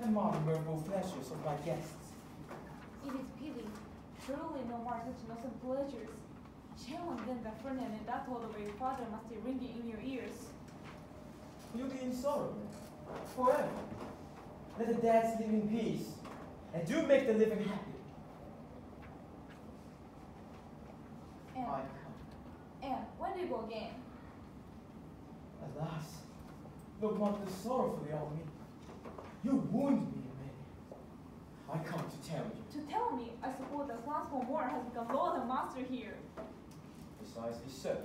and mar the mirthful pleasures of my guests. It is pity. Surely no more such innocent pleasures. Shame on them that Ferdinand and that told of your father must be ringing in your ears. You'll be in sorrow, then, forever. Let the dead live in peace, and do make the living happy. And, I come. and when do you go again? Alas, look not the sorrowfully on me. You wound me, Amelia. I come to tell you. To tell me, I suppose that Francois Moore has become lord and master here. Precisely so.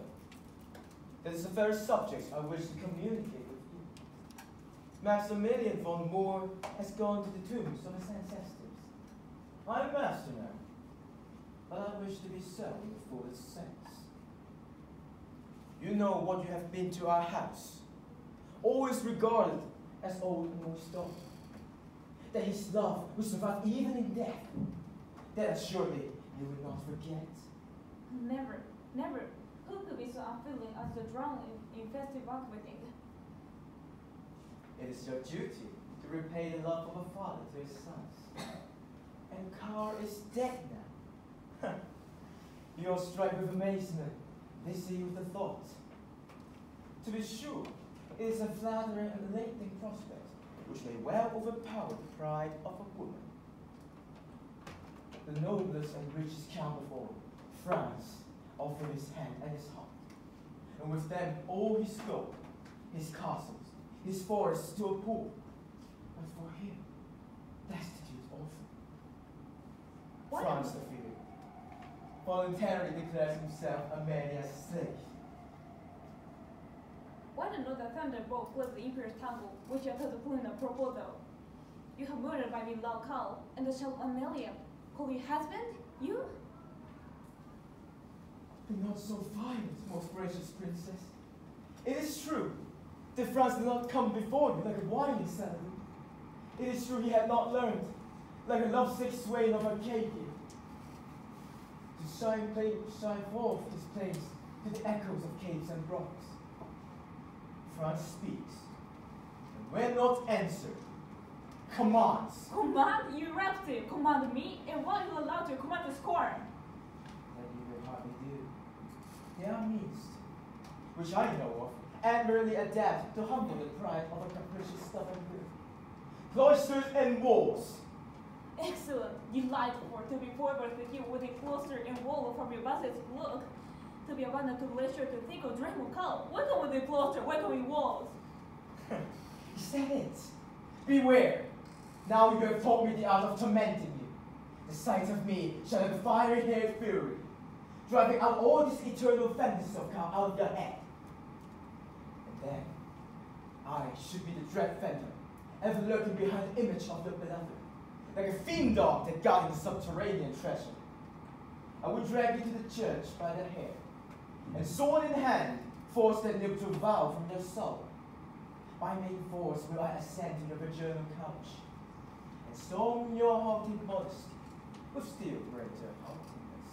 That is the very subject I wish to communicate with you. Maximilian von Moore has gone to the tombs of his ancestors. I am master now, but I wish to be so in the fullest sense. You know what you have been to our house, always regarded as old Moore's daughter. That his love will survive even in death. That surely you will not forget. Never, never. Who could be so unfeeling as to drown in festive banqueting? It is your duty to repay the love of a father to his sons. And Carl is dead now. You are struck with amazement, dizzy with the thought. To be sure, it is a flattering and elating prospect, which may well overpower the pride of a woman. The noblest and richest count of all, France, offered his hand and his heart, and with them all his gold, his castles, his forests to a poor, but for him, destitute orphan. France the Philip voluntarily declares himself Amelia's slave. Why don't know that thunderbolt was the Emperor's tangle, which you uttered the plain of proposal? You have murdered by me Laocoon, and the child Amelia, call you husband? You? Be not so violent, most gracious princess. It is true that France did not come before you like a wily salad. It is true he had not learned, like a lovesick swain of Arcadia, to shine forth his plains to the echoes of caves and rocks. France speaks, and when not answered, commands. Command? You raptive! Command me? And what you allow to command the scorn? That you will hardly do. They are means, which I know of, and merely adapt to humble the pride of a capricious stubborn girl. Cloisters and walls. Excellent! Delightful to be forward with you with a cloister and wall from your basset's look. To be abundant to leisure to think or dream or call. Welcome with the cloister, welcome with walls. Is that it? Beware! Now you have taught me the art of tormenting you. The sight of me shall have a fiery-haired fury, driving out all these eternal fantasies of Carl out of your head. And then, I should be the dread phantom, ever lurking behind the image of the beloved, like a fiend dog that guarding the subterranean treasure. I would drag you to the church by the hair, and sword in hand, force that nib to vow from your soul. By main force will I ascend to your virginal couch, and storm your haughty modesty with still greater haughtiness.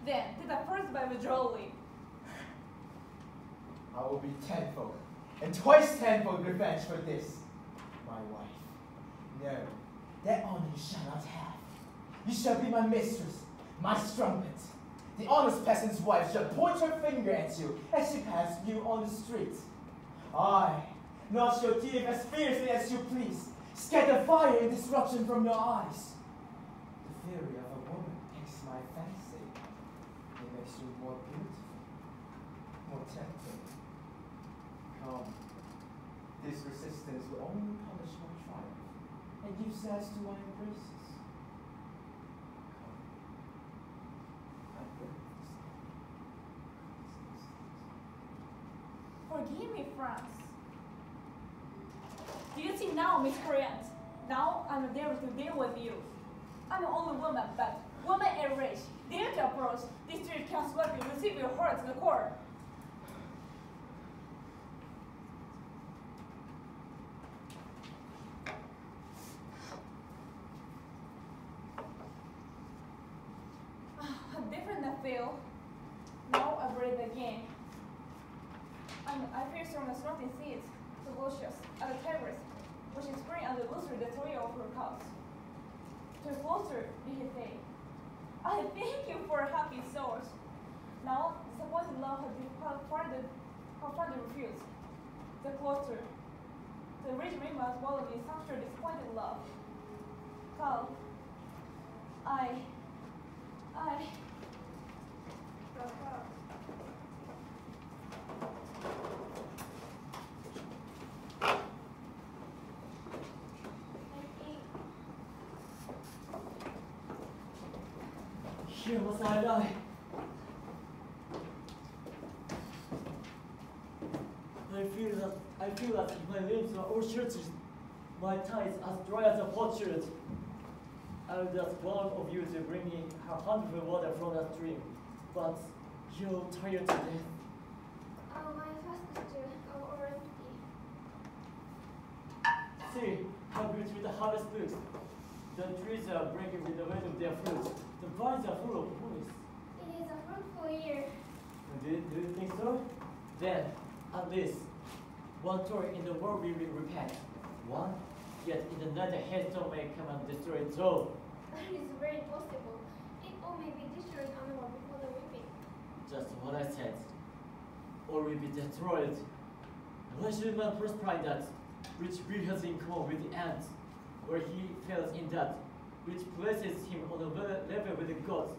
Then, take the first by withdrawing. I will be tenfold, and twice tenfold revenge for this, my wife. No, that honor you shall not have. You shall be my mistress, my strumpet. The honest peasant's wife shall point her finger at you as she passes you on the street. I, notch your teeth as fiercely as you please, scatter fire and disruption from your eyes. The fury of a woman takes my fancy. It makes you more beautiful, more tempting. Come, this resistance will only punish my triumph and give size to my embraces. Forgive me, France. Do you see now, miscreant? Now I'm there to deal with you. I'm only woman, but woman and rich. Dare to approach. This street can sweat you, receive your heart to the core. How different I feel. Now I breathe again. I feel strong as rotting seeds, ferocious, at a terrace. which is sprang on the loser the three of her cows. To closer did he say, I thank you for happy souls. Now, disappointed love had father refused. The closer, the rich man was swallowing some disappointed love. Carl, Here must I die. I feel that if my limbs are all shirted, my tongue is as dry as a potsherd. I will just one of you to bring me a handful of water from that stream, but you're tired to death. Oh, my fastest are all empty. See how beautiful the harvest looks. The trees are breaking with the weight of their fruit. The vines are full of promise. It is a fruitful year. Do you think so? Then, at least, one toy in the world will be repaired. One, yet in the night a hailstorm may come and destroy it all. That is very possible. It all may be destroyed onward before the reaping. Just what I said. Or will be destroyed. Why should man prosper in that which builds in common with the ants, where he fails in that which places him on a level with the gods?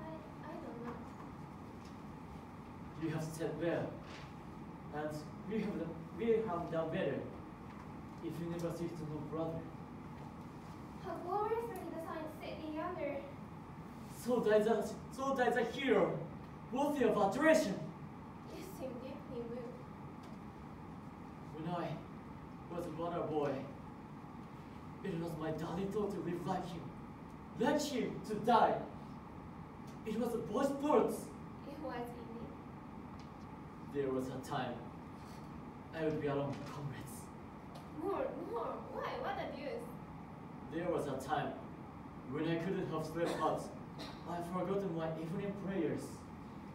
I don't know. You have said well, and we have done better. If you never cease to know brother. How gloriously the sun is setting yonder. So dies a hero, worthy of adoration. You seem deeply moved. When I was a brother boy, it was my darling thought to live like him to die. It was a boy's sport. It was indeed. There was a time I would be alone with comrades. More. Why? What abuse? There was a time when I couldn't have slept, but I forgotten my evening prayers.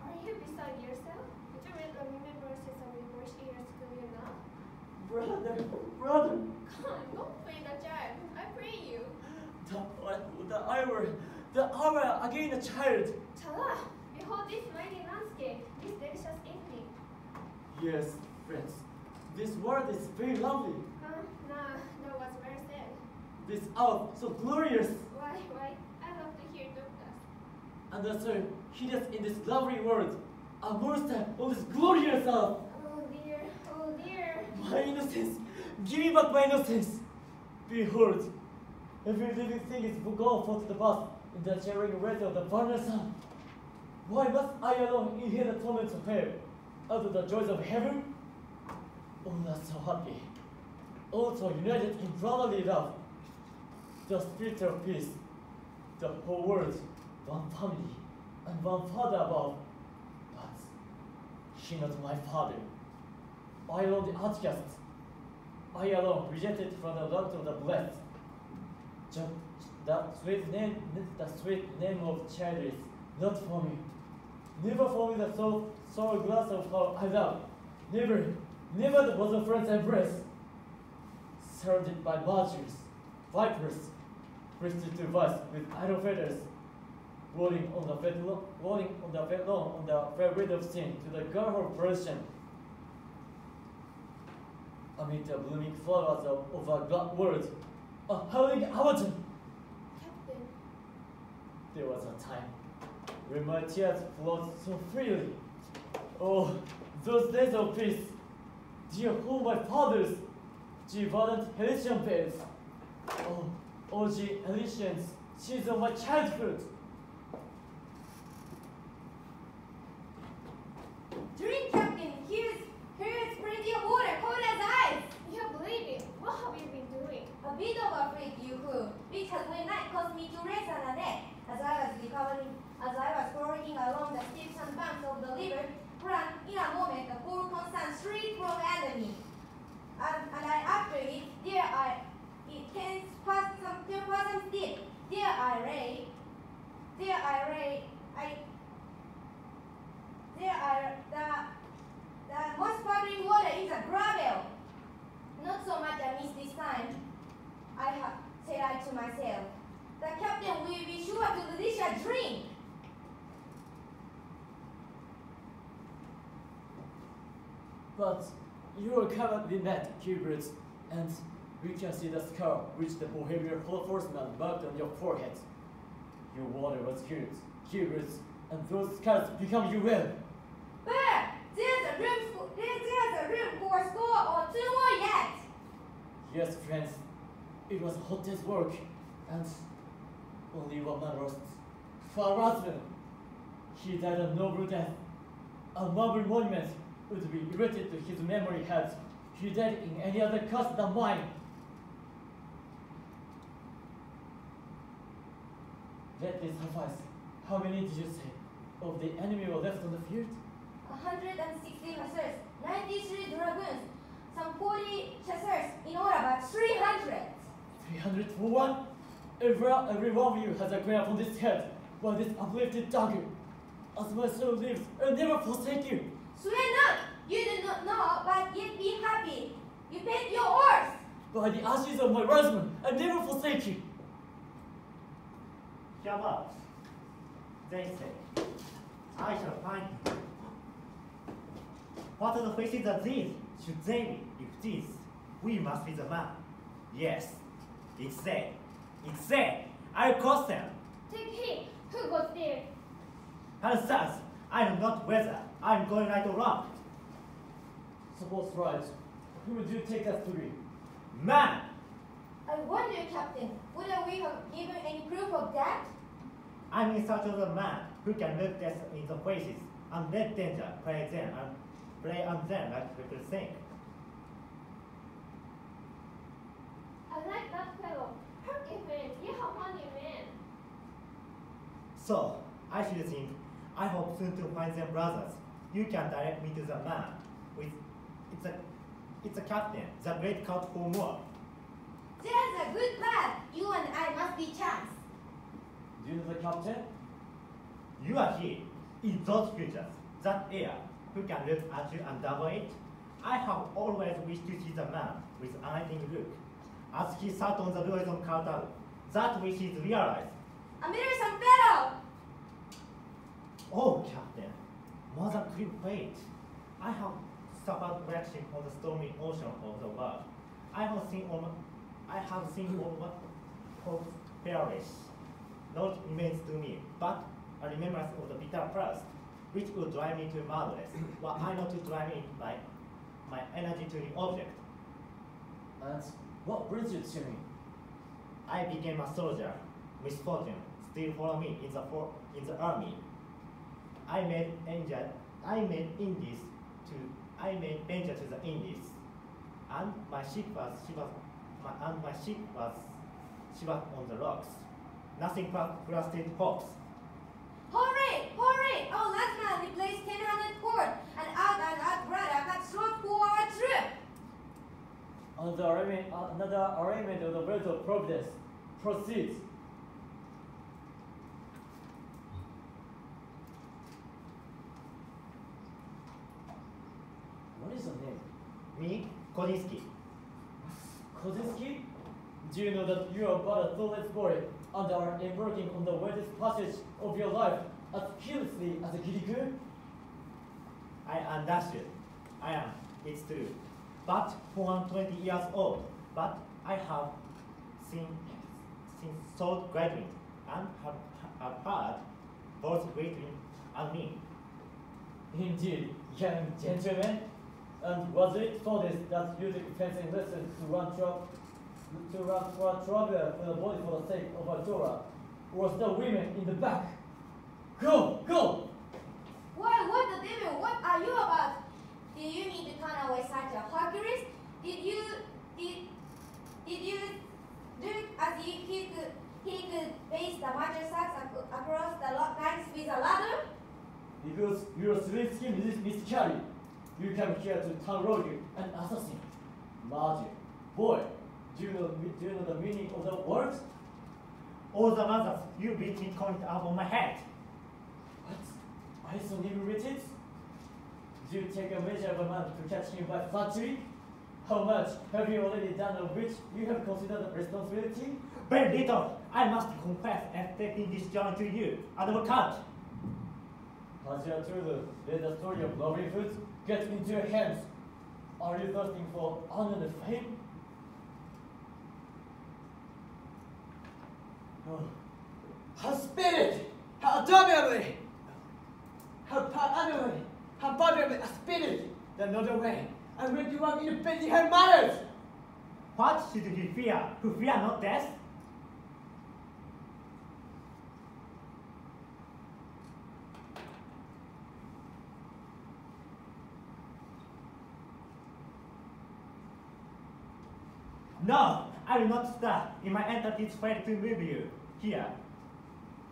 Are you beside yourself? Did you read the remembrances of your first year at school, you know? Brother, Come, don't play the child. I pray you. the hour again a child. Chala, behold this mighty landscape, this delicious evening. Yes, friends, this world is very lovely. Huh? Nah, that was very sad. This hour so glorious. Why? I love to hear doctors. And also, hidden in this lovely world, a monster on this glorious earth. Oh dear. My innocence! Give me back my innocence! Behold, every living thing is gone forth to the past in the cheering rays of the burning sun. Why must I alone inherit the torments of hell, out of the joys of heaven? All are so happy, all so united in brotherly love. The spirit of peace, the whole world, one family, and one father above. But he not my father. I alone the outcast. I alone rejected from the land of the blessed. The sweet name of child is not for me. Never for me the soul glass of how I love. Never the bosom friends embrace. Surrounded by vultures, vipers, twisted to vice with idle feathers, rolling on the fair of sin to the girl of Persian. Amid the blooming flowers of a God world, a howling Hamilton. Captain, There was a time when my tears flowed so freely. Oh, those days of peace, dear home my fathers, ye verdant Elysian beds. Oh, ye Elysians, seeds of my childhood. Drink, Captain. Here's plenty of water, cold as ice. you believe it. What have you been doing? A bit of a freak, you fool, which has one night caused me to rest on a deck. As I was crawling along the steep sandbanks of the river, ran in a moment a poor constant shriek from enemy. And I after it, it came past some 2,000 deep. There I lay, to myself, the captain will be sure to release a drink. But you are covered in that, Cubrits, and we can see the scar which the Bohemian horseman marked on your forehead. Your water was good, Cubrits, and those scars become you well. But there's a room for a score or 2 more yet. Yes, friends, it was hot day's work, and only one man lost. For husband, he died a noble death. A marble monument would be erected to his memory had he died in any other cause than mine. Let this suffice. How many did you say of the enemy were left on the field? 160 hussars, 93 dragoons, some 40 chasseurs, in all about 300. 300 for one? Every one of you has a crown upon this head, while this uplifted dagger. As my soul lives, I'll never forsake you. Swear not, you do not know, but yet be happy. You paid your oars. By the ashes of my husband, I'll never forsake you. Hereabouts, they say, I shall find him. What are the faces of these? Should they be? If this, we must be the man. Yes, it's they. It's they. I'll cross them. Take him. Who goes there? And thus, I know not whether I'm going right or wrong. Suppose right. Who would you take us to be? Man! I wonder, Captain, whether we have given any proof of that? I'm in search of a man who can look death in the faces and let danger play on them like people think. I like that fellow. Hurt event. You have money, man. So, I should think, I hope soon to find them brothers. You can direct me to the man. It's a captain, the great Count for more. There's a good lad. You and I must be chance. Do you know the captain? You are he, in those futures, that air, who can look at you and double it. I have always wished to see the man with anything look. As he sat on the Louison counter, that wish is realized. A meddlesome fellow! Oh, Captain, more than could wait. I have suffered wretching on the stormy ocean of the world. I have seen all what hopes perish. Not remains to me, but a remembrance of the bitter past, which would drive me to madness, while I know to drive me by my energy to the object. And what brings you to me? I became a soldier. Misfortune still follow me in the army. I made venture to the Indies, and my ship was shipwrecked on the rocks. Nothing but frosted hopes. Hooray! Hooray! Our last man replaced 1,000 port, and our brother got slot for our troop. Another arraignment of the words of Providence proceeds. What is your name? Me, Kodinsky. Kozinski? Do you know that you are but a thoughtless boy and are embarking on the weightiest passage of your life as carelessly as a kiriku? I understood. I am. It's true. But for 120 years old. But I have seen so greatly and have heard both greatly and me. Indeed, young gentleman. And was it for this that you took fencing lessons to run trouble for the body for the sake of a Torah? Or was the women in the back? Go! Go! Why, what the devil? What are you about? Did you mean to turn away such a Hercules? Did you look as if he could base the magic sacks across the lines with a ladder? Because your sweet skin is miscarried. You come here to town rob you and assassin. Magic. Boy, do you know the meaning of the words? All the mothers you beat me coined out of my head. What? I so never read it? Do you take a measure of a man to catch him by flattery? How much have you already done of which you have considered the responsibility? Very little. I must confess and taking this journey to you, advocate. As you are to let the story of Robin Hood get into your hands, are you thirsting for honor and fame? Oh, how spirit! How admirably! How admirably! How admirably a spirit! The another way. I went to work in the building her mothers! What should he fear? Who fear not death? No, I will not start in my entity's fate to move you here.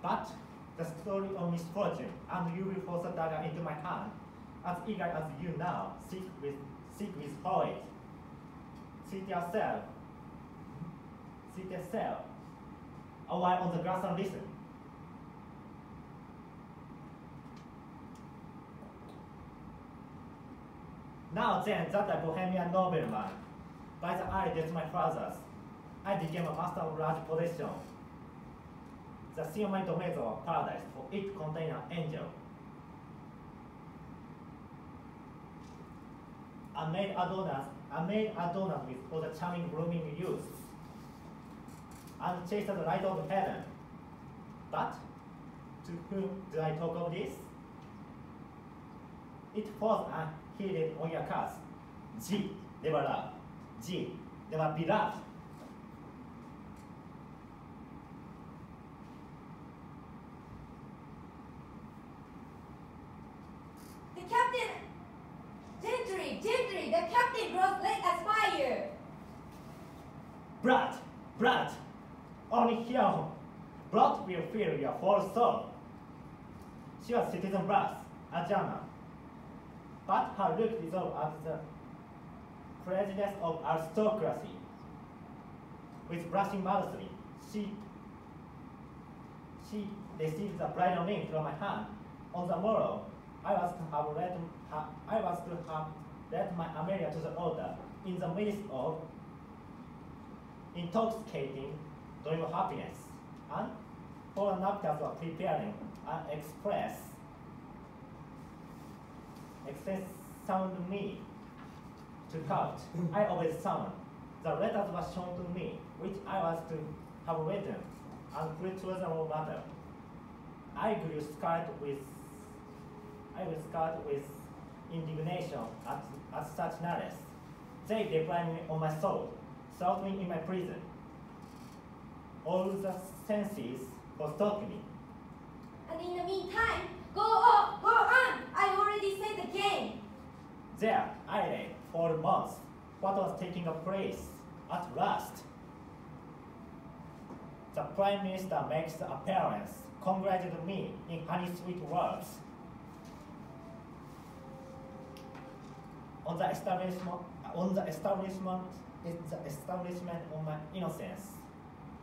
But the story of misfortune, and you will force a dagger into my hand, as eager as you now, seek with poet. Sit yourself, a while on the grass and listen. Now then, that a Bohemian nobleman, by the eye of my fathers, I became a master of large possession. The sea of my domains of paradise, for it contained an angel. I made Adonis with all the charming blooming youths, and chased the light of heaven. But to whom do I talk of this? It falls unheeded on your curse. G, never love. G, never be loved. The captain! Gentry! The captain grows late as fire! Blood! Only here, blood will fill your whole soul. She was citizen brass, a German. But her look dissolved at the prejudice of aristocracy. With blushing modesty, she received the bridal ring from my hand. On the morrow, I was to have led my Amelia to the altar in the midst of intoxicating dream of happiness, and for an actors were preparing an express sound me to court. I obeyed sound. The letters were shown to me, which I was to have written, and put to the matter. I grew scarlet with indignation at such knowledge. They deprived me of my soul, thrown me in my prison. All the senses forsook me. And in the meantime, go on! I already said the game. There I lay for months. What was taking place? At last, the Prime Minister makes the appearance, congratulated me in honey sweet words. On the establishment of my innocence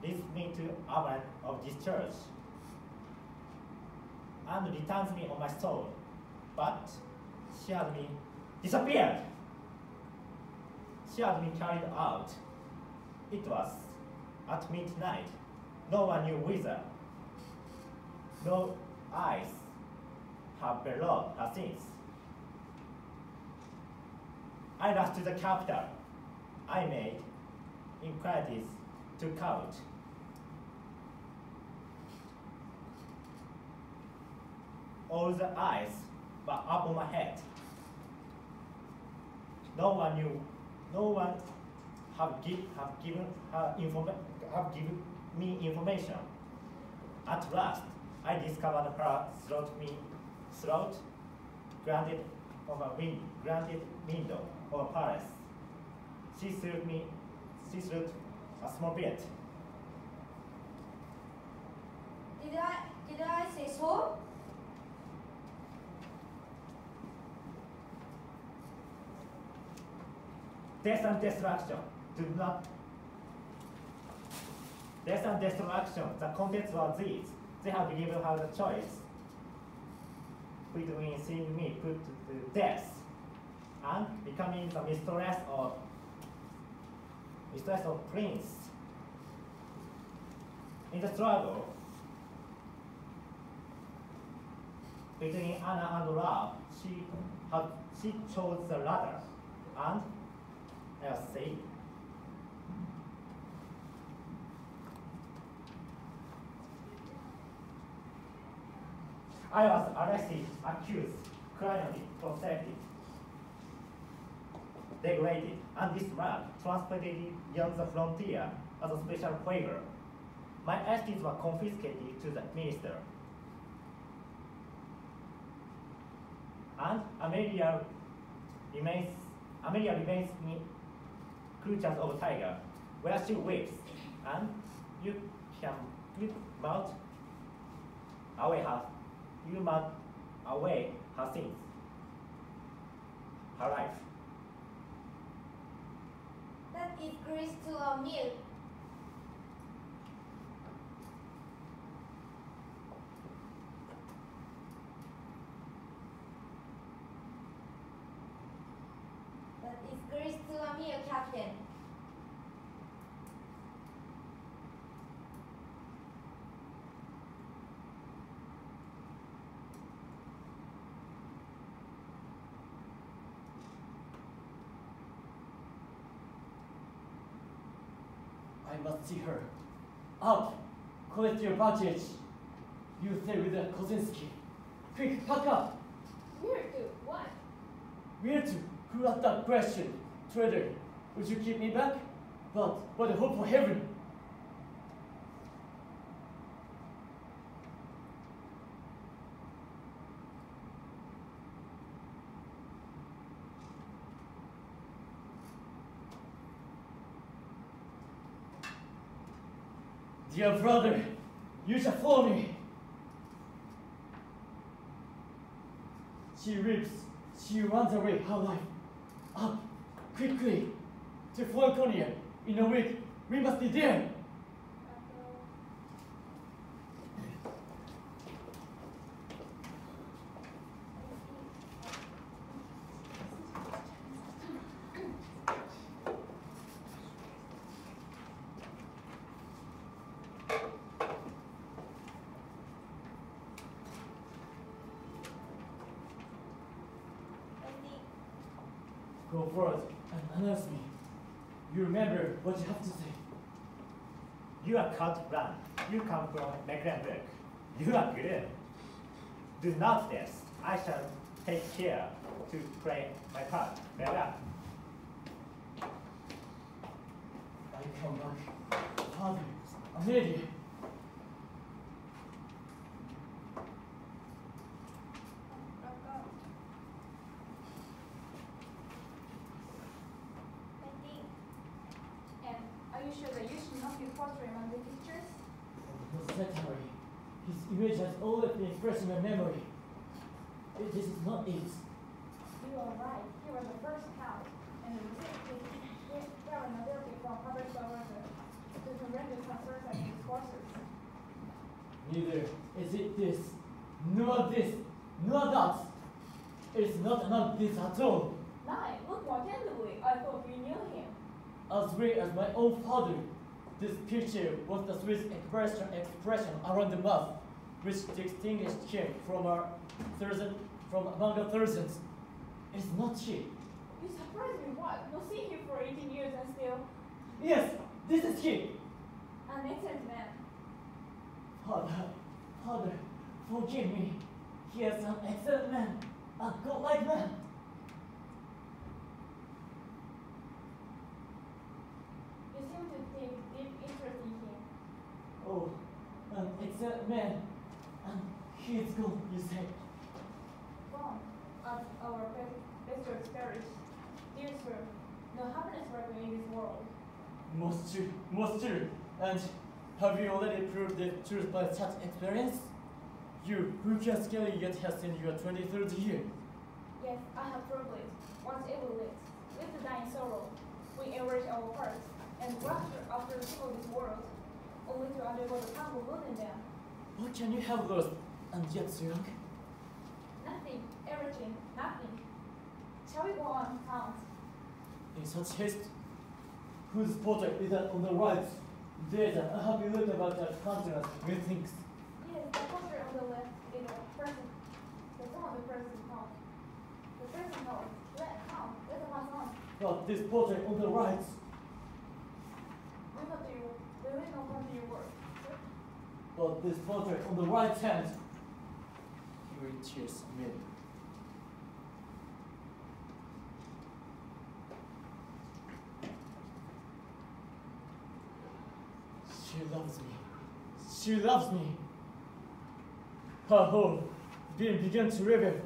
leads me to Avan of this church and returns me on my soul, but she has been disappeared. She has been carried out. It was at midnight. No one knew whither. No eyes have beheld her since. I rushed to the capital. I made inquiries to count. All the eyes were up on my head. No one knew. No one have given me information. At last, I discovered her throat granted window of a palace. She threw a small bit. Did I say so? Death and destruction do not. Death and destruction, the contents were these. They have given her the choice between seeing me put to death and becoming the mistress of mistress of prince. In the struggle between Anna and love, she chose the latter, and I was saved. I was arrested, accused, criminally prosecuted, degraded, and dismissed, transported beyond the frontier as a special favor. My estates were confiscated to the minister. And Amelia remains in clutches of tiger, where she weeps, and you can melt away her sins, her life. That is grease to a milk. That is grease to a meal, Captain. I must see her. Up! Collect your baggage. You stay with the Kozinski. Quick, pack up! Where to? What? Where to? Who asked that question? Trader, would you keep me back? But by the hope for heaven. Dear brother, you shall follow me. She weeps, she runs away her life. Up, quickly, to Falconia. In a week, we must be there. Go forward and announce me. You remember what you have to say. You are Count Brand. You come from Mecklenburg. You are good. Do not dance. I shall take care to play my part. Well done. I come back. Father, Amelia. Are you sure that you should not be portrayed on the pictures? No secretary. His image has always been fresh in my memory. This is not it. You are right. He was the first count, and the receipt there an ability from public government to render transfers and discourses. Neither is it this, nor this, nor that. It's not among this at all. Nine, look more tangibly. I thought you knew him. As great as my own father, this picture was the Swiss expression around the mouth, which distinguished him from among the thousands. It's not she. You surprise me, what? Not seeing him for 18 years and still Yes, this is he. an excellent man. Father, forgive me. He is an excellent man, a godlike man. You seem to take deep interest in him. Oh, an excellent man, and he is gone, you say. Gone at our pastor's parish. Dear sir, no happiness record in this world. Most true, most true. And have you already proved the truth by such experience? You, who can scale yet has in your 23rd year. Yes, I have proved it. Once it will live. With the dying sorrow, we enrich our hearts and rapture after the people of this world, only to undergo the painful within them. What can you have lost, and yet so young? Nothing, everything, nothing. Shall we go on, Count? In such haste, whose portrait is on the right. There's a happy look about that countenance, methinks. Yes, the portrait on the left is the present. The son of the present count. The present count. Let the last one. But this portrait on the right. We will not continue work. But this portrait on the right hand. Here it is, men. She loves me. She loves me. Her whole being began to reveal.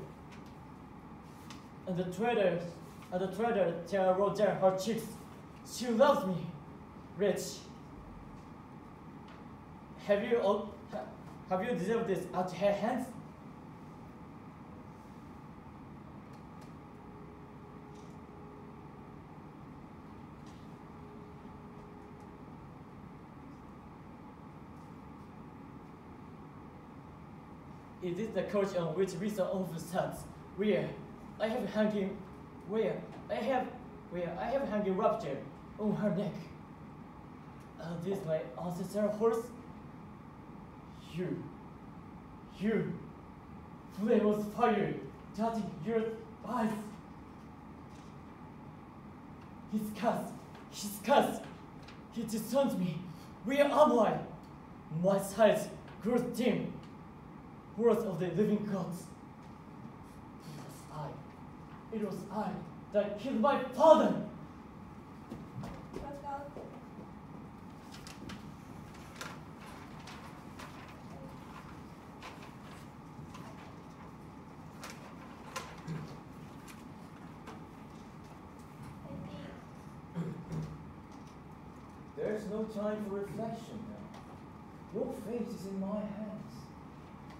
And the traitor tear rolled down her cheeks. She loves me. Rich. Have you deserved this at her hands? Is this the couch on which Lisa often stands? Where I have hanging rapture on her neck. Is this my ancestral horse? You, flame of fire, touching your eyes. His cuss, he disowns me. Where am I? My sight grows dim. Words of the living gods. It was I that killed my father. There's no time for reflection now. Your fate is in my hands.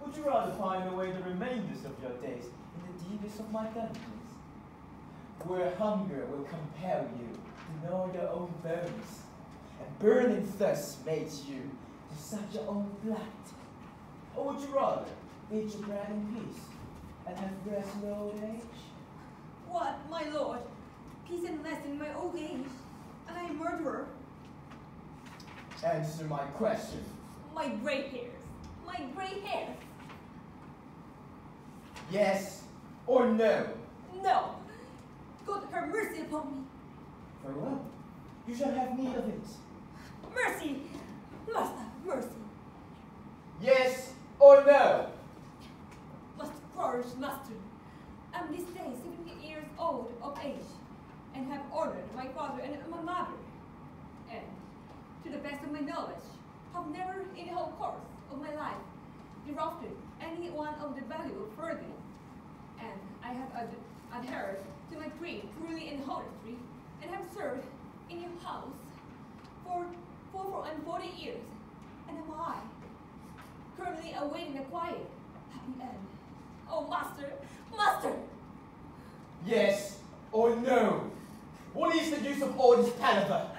Would you rather find away the remainders of your days in the deepest of my dungeons, where hunger will compel you to know your own bones, and burning thirst makes you to suck your own blood? Or would you rather eat your bread in peace and have rest in old age? What, my lord? Peace and rest in my old age, and I am a murderer. Answer my question. My gray hairs. My gray hairs. Yes or no? No. God have mercy upon me. Very well. You shall have need of it. Mercy. Master, mercy. Yes or no? Must flourish, master. I am this day 70 years old of age, and have ordered my father and my mother, and, to the best of my knowledge, have never in the whole course of my life derived any one of the value further, and I have adhered to my creed truly and honestly, and have served in your house for 40 years, and am I currently awaiting a quiet, happy end. Oh, master, master! Yes or no? What is the use of all this palaver?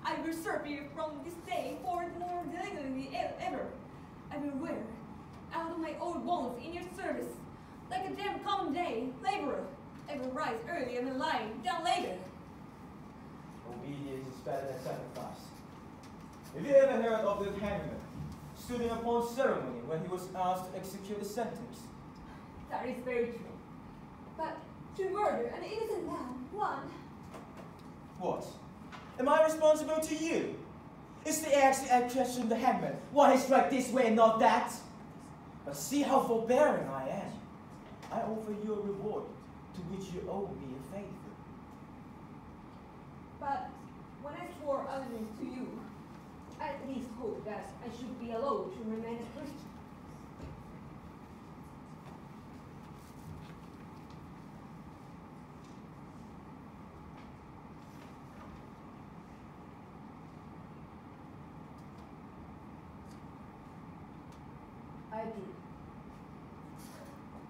I will serve you from this day forward more diligently ever. I will wear out of my old bones in your service, like a damn common day laborer. I will rise early and lie down later. Obedience is better than sacrifice. Have you ever heard of the hangman stood upon ceremony when he was asked to execute a sentence? That is very true. But to murder an innocent man, one. What? Am I responsible to you? Is the act I question the hangman? Why he strike this way and not that? But see how forbearing I am. I offer you a reward to which you owe me a favor. But when I swore allegiance to you, I at least hope that I should be allowed to remain a Christian.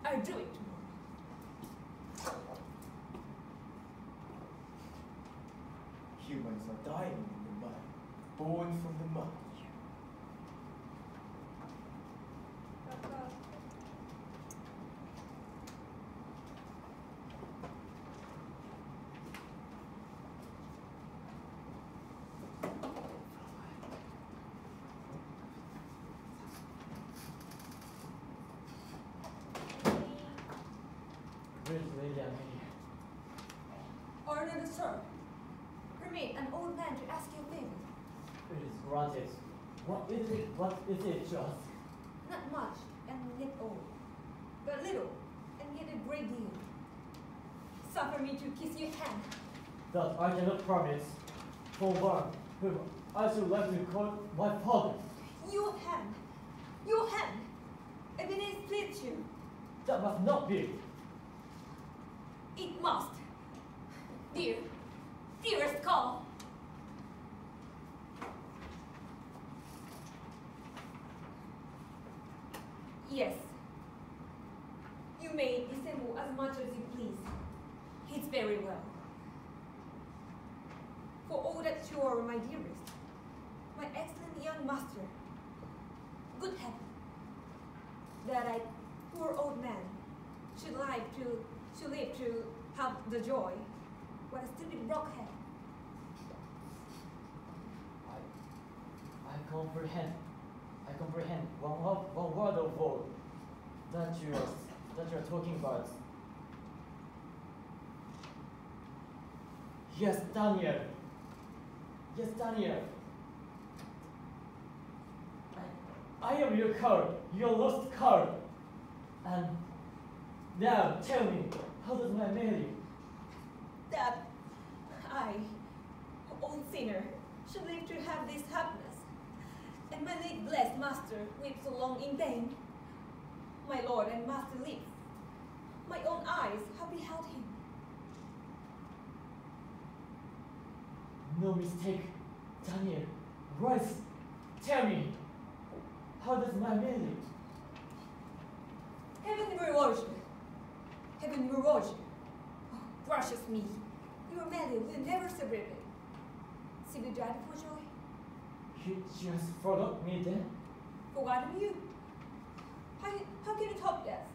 I do it. Humans are dying in the mud, born from the mud. sir. Permit an old man to ask you a favor. It is granted. What is it? What is it to us? Not much and yet old, but little and yet a great deal. Suffer me to kiss your hand. That I cannot promise for one whom I should like to call my father. Your hand. Your hand. If it is please you, That must not be. it must. Dear, dearest Carl. Yes. You may dissemble as much as you please. It's very well. For all that you are, my dearest, my excellent young master, good heaven, that I, poor old man, should live to have the joy. What a stupid blockhead. I comprehend. I comprehend one word of all that you are talking about. Yes, Daniel. Yes, Daniel. I am your card, your lost card. And now tell me, how does my Mary? That I, old sinner, should live to have this happiness, and my late blessed master lived so long in vain. My lord and master lives. My own eyes have beheld him. No mistake, Daniel. Rise, tell me, how does my Mary? Heaven reward you. Heaven reward you. Oh, precious me. Your Mary will never survive it. She will die for joy. You just forgot me then? Forgotten you? How can you top that?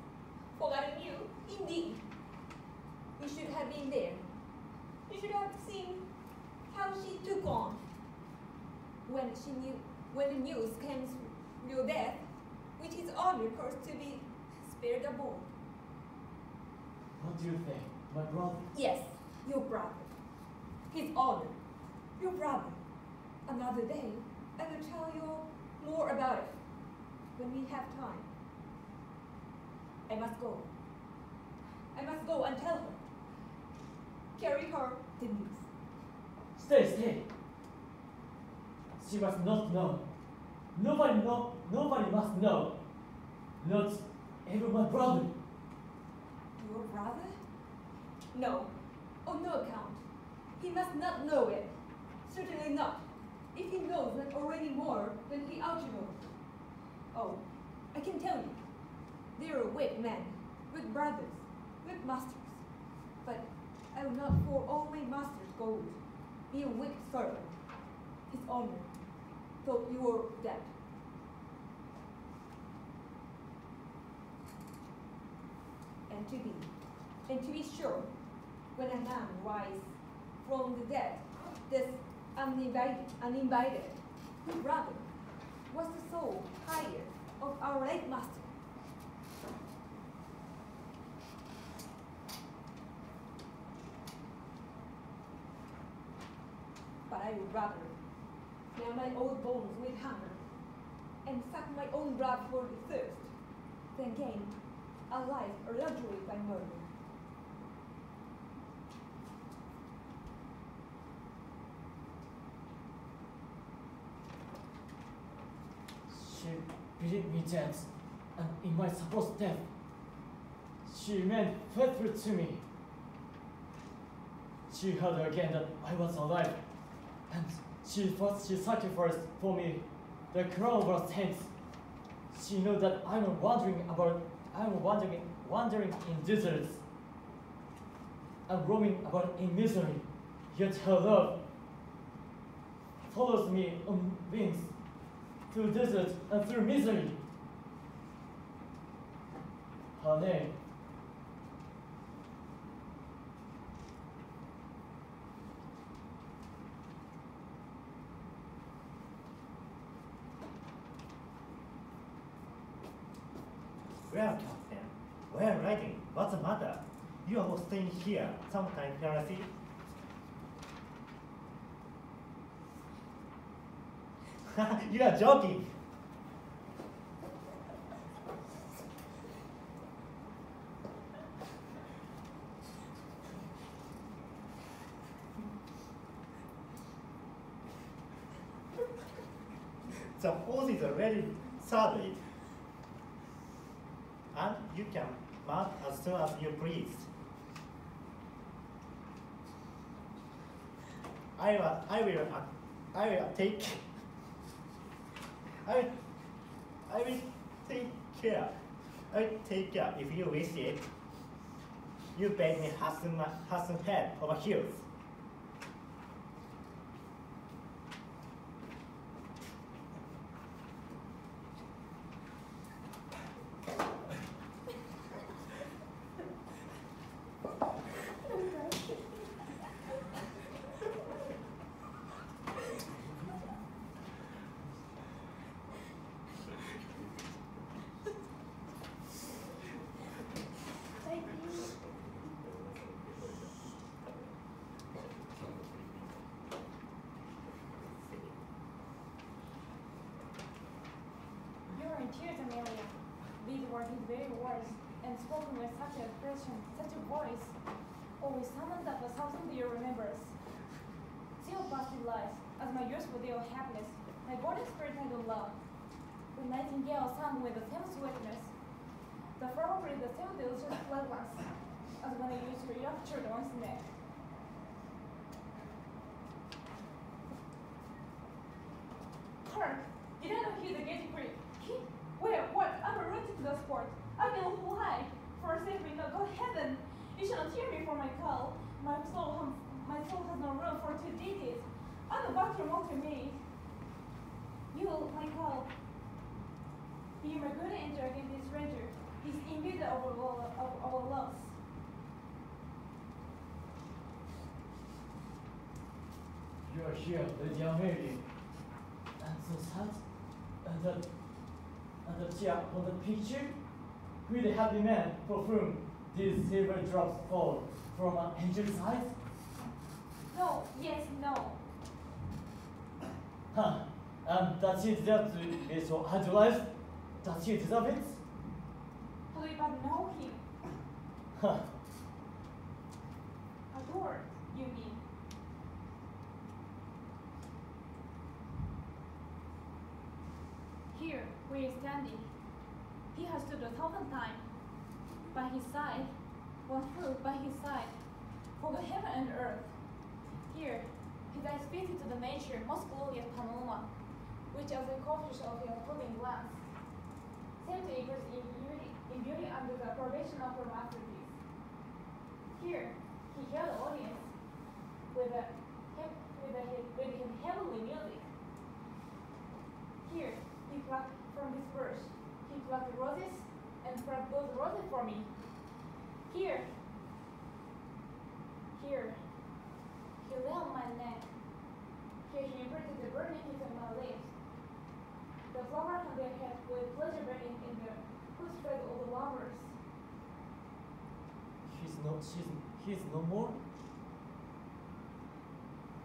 Forgotten you? Indeed. You should have been there. You should have seen how she took on. When the news came of your death, which is honored her to be spared aboard. What do you think, my brother? Yes, your brother. His honor. Your brother. Another day, I will tell you more about it when we have time. I must go. I must go and tell her. Carry her the news. Stay. She must not know. Nobody must know. Not even my brother. Your brother? No, on no account. He must not know it. Certainly not. If he knows not already more than he ought to know. Oh, I can tell you. They are weak men, weak brothers, weak masters. But I will not for all my master's gold be a weak servant. His honor thought you were dead. And to be sure, when a man rise from the dead, this uninvited, his brother was the soul higher of our late master. But I would rather now my old bones with hunger and suck my own blood for the thirst than gain a life or luxury by murder. She believed me dead, and in my supposed death, she remained faithful to me. She heard again that I was alive, and she sacrificed for me the crown of her saints. She knew that I'm wandering in deserts and roaming about in misery. Yet her love follows me on wings through desert and through misery. Her name Well, Captain, well riding. What's the matter? You are staying here, sometime heresy? You are joking. The pose is already solid, and you can mount as soon as you please. I will take care. I will take care if you wish it. You beg me hustle head over heels. You're in tears, Amelia. These were his very words, and spoken with such an expression, such a voice, always summoned up 1,000 remembers. Still positive life, as my youthful day of happiness, my born spirit and of love. The nightingale sang with the same sweetness. The flower breathed the same delicious fragrance, as when I used to rapture one's neck. Kirk, did I not hear the gate creak? Where? What? I'm rooted to the sport. I can fly. For save me, no, God heaven. You shall not hear me for my call. My soul has no room for two deities. I'm a bathroom to me. You, my call. Be my good angel against this stranger. He's imbued of our loves. You are here, Lady Amelia. And so sad. And the tear on the picture with the happy man for whom these silver drops fall from an angel's eyes? No, yes, no. Huh. And does he deserve to be so idolized? Does he deserve it? How do you but know him? Huh. Adored, you mean? Here, where he is standing, he has stood 1,000 times. By his side, one foot by his side, for the heaven and earth. Here, his eyes fixed to the nature most glorious panorama, which as the corpus of your floating glance, seemed to increase in beauty under the approbation of her masterpiece. Here, he held the audience with his heavenly music. Here, he plucked from his bush. He plucked roses and plucked those roses for me. Here, he lay on my neck. Here he imprinted the burning kiss on my lips. The flower on their head with pleasure burning in the whose face of the lovers. He's no more?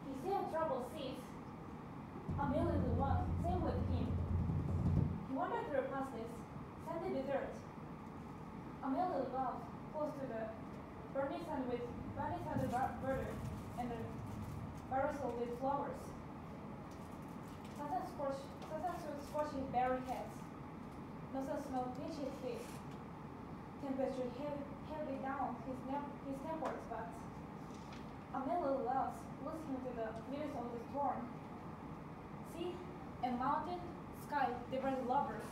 He said trouble ceased. Amelia the one, same with him. He wandered through passes, sandy desert. Amelia loved, close to the burning sun with burning sun border and the parasol with flowers. Sometimes scorch his bare heads. No sun smelled pinch his feet. Temperature heavily down his temples, but Amelia loves listening to the music of the storm. Sea and mountain, sky, they were the lovers.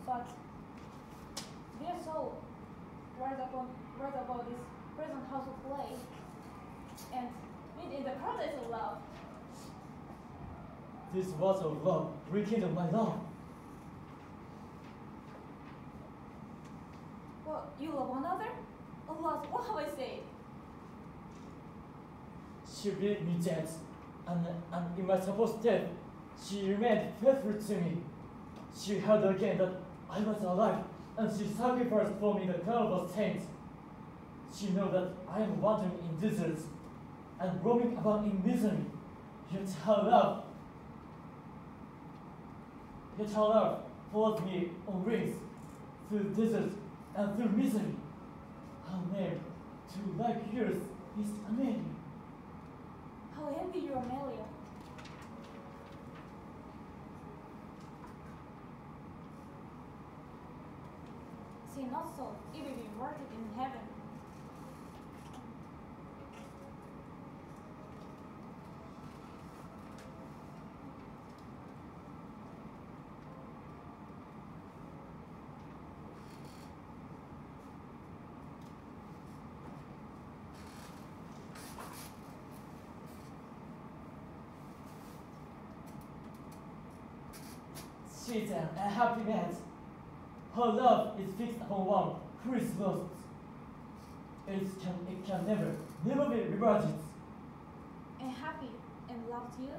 But their soul rise above this present house of clay and meet in the paradise of love. This water of love rekindled my love. Well, you love one another? Alas, what have I said? She bid me dead, and in my supposed death, she remained faithful to me. She heard again that I was alive, and she sacrificed for me the crown of a saint. She knew that I am wandering in deserts and roaming about in misery, yet her love Yet her love follows me on wings, through deserts and through misery. Her name, too like yours, is Amelia. How envy you, Amelia. Say not so, it will be rewarded in heaven. She's an unhappy man. Her love is fixed upon one who is lost. It can never be rewarded. And happy and loved you?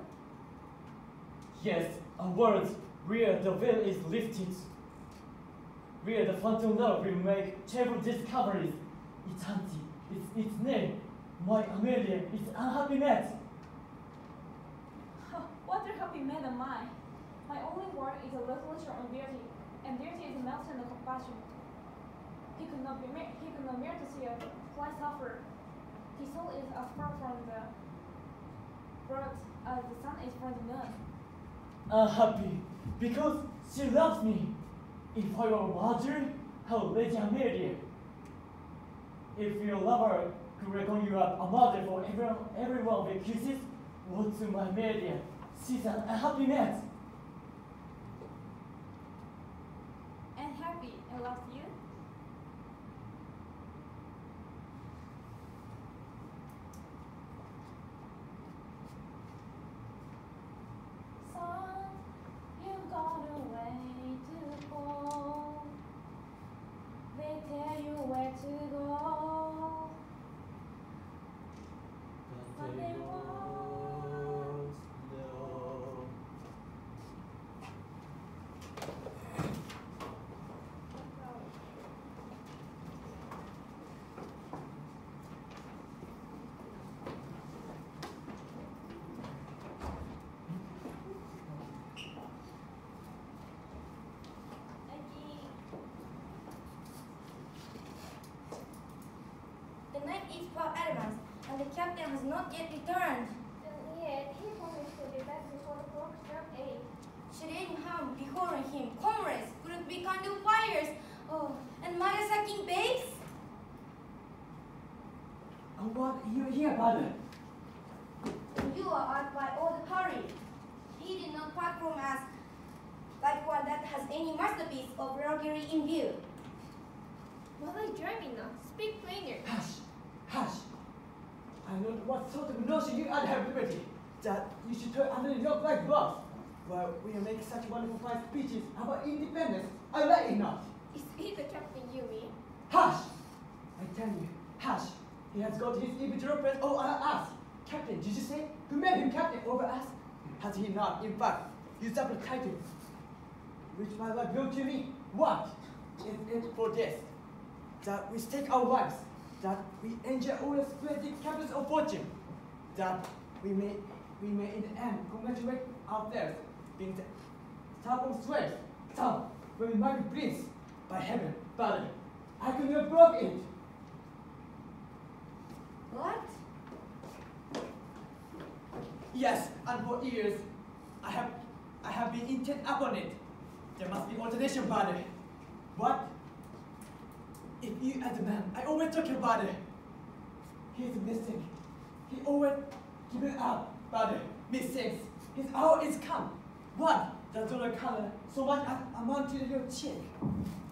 Yes, a world where the veil is lifted, where the phantom love will make terrible discoveries. Eternity is its name. My Amelia is unhappy man. What a happy man am I? My only word is a resolution on duty, and duty is a mountain of compassion. He could not bear to see a fly suffer. His soul is as far from the bird as the sun is from the moon. Unhappy because she loves me. If I were martyr, how Lady Amelia. If your lover could reckon you up a mother for everyone with kisses, what to my Amelia? She's an unhappy man. And happy and loves you? Son, you've gone away to go. They tell you where to go. But they won't know. The night is far advanced, and the captain has not yet returned. And yet, he promised to be back before the clock struck 8. Should any harm befallen him, comrades, couldn't be kindle fires, oh, and mother-sucking babes? What are you here, brother? You are out by all the hurry. He did not part from us like one that has any masterpiece of roguery in view. What are you driving now? Speak plainer. Hush, hush. I know what sort of notion you are have liberty, that you should turn under your black gloves, while we are making such wonderful fine speeches about independence. I like it not. Is he the captain you mean? Hush! I tell you, hush. He has got his interpret over us. Captain, did you say? Who made him captain over us? Has he not, in fact, used up the title, which my life belonged to me? What is it for this? That we stake our lives, that we enjoy all the splendid captains of fortune, that we may in the end congratulate ourselves, being the top of slaves, some when we might be prince. By heaven, brother, I could not broke it. What? Yes, and for years I have been intent upon it. There must be alternation, brother. What? If you as a man, I always talk about it. He is missing. He always giving up, brother. Mistakes. His hour is come. What? Does not color so much as amount to your cheek.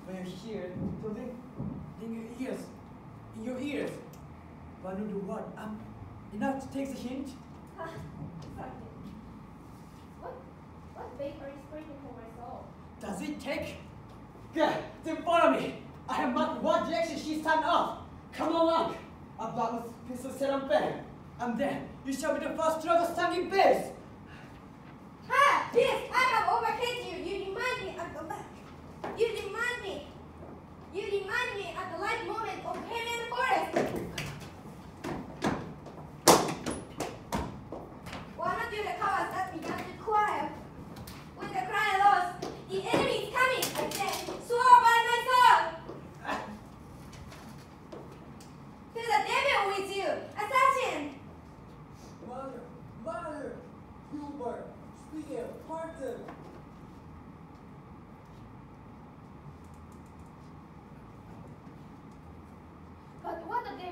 When you hear the ring in your ears. But no do what? Enough to take the hint. Captain. What bait are you scraping for my soul? Does it take? Good, then follow me. I have marked what direction she stand off. Come along. About with pistol set on bed. And then you shall be the first struggle standing base. Ha! Yes, I have overtaken you. You remind me at the back. You remind me at the light moment of Helen Forest. One of you the cowards that began to cry with the cry lost.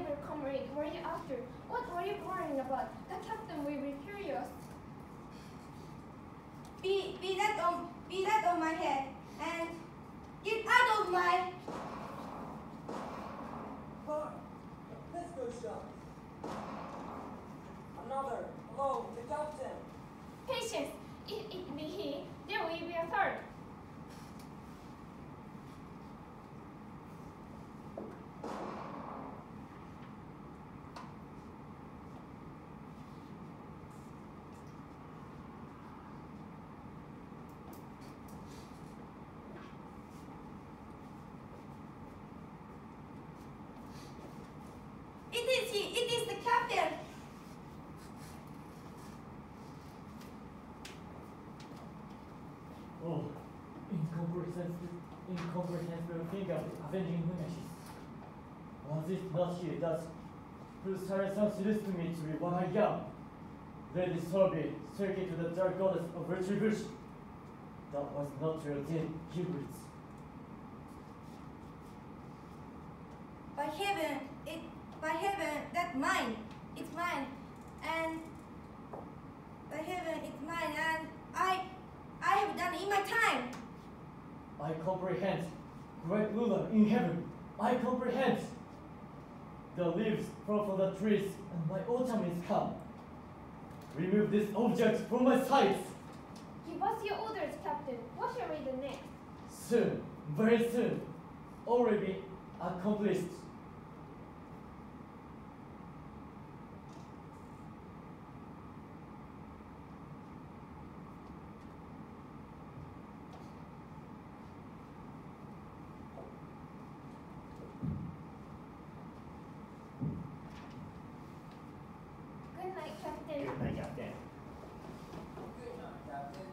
dear comrade, were you after? What were you worrying about? The captain will be furious. Be that on my head and get out of my. Fine. Let's go shop. Another. Hello, the captain. Patience. If it be he, there will be a third. It is the captain. Oh, incomprehensible thing of avenging Nemesis. Was it not he that whose Saracen seduced me to be what I am? Lady Sorby, circuit to the dark goddess of retribution. That was not your dead hybrids. By heaven, that's mine. It's mine, and by heaven, it's mine, and I have done it in my time. I comprehend, great ruler in heaven. I comprehend. The leaves fall from the trees, and my autumn is come. Remove this object from my sight. Give us your orders, Captain. What shall we do next? Soon, very soon, already accomplished. Good night, Captain. Good night, Captain. Good night, captain.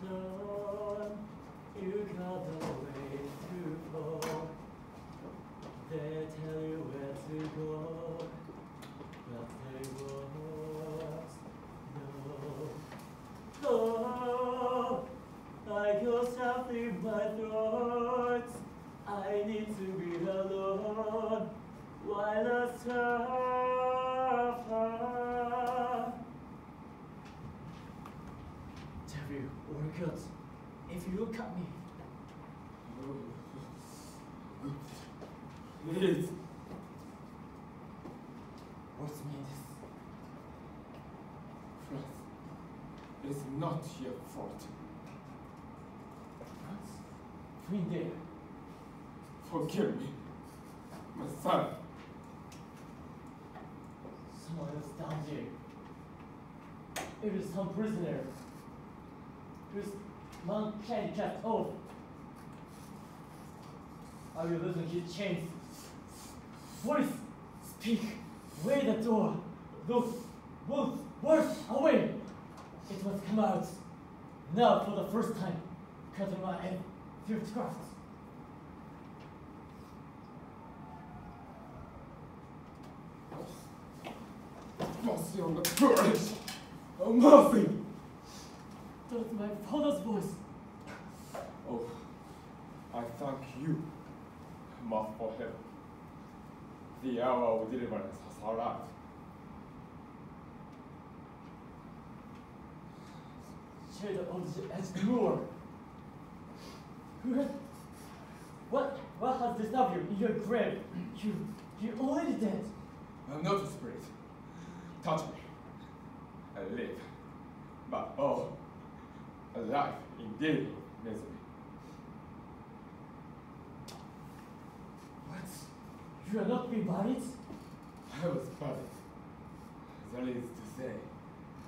Son, you got a way to go. They tell you where to go, but they won't know. Oh, I go soft in my throat. I need to be alone while I suffer. Devil or good, if you look at me. Please. What's made this? Friends, it is not your fault. What's between there? Forgive me, my son. Someone else down there. It is some prisoner whose mankind cast off. I will loosen his chains. Voice, speak, way the door. Look, move, words, away. It must come out. Now for the first time, cutting my head through craft. Mercy on the courage. Oh, mercy. That's my father's voice. Oh, I thank you, Master for help. The hour of deliverance has arrived. Shadow of the Escure. What has disturbed you in your grave? You're already dead. I'm not a spirit. Touch me. I live. But oh, a life indeed of misery. What? You are not being married? I was buried. That is to say,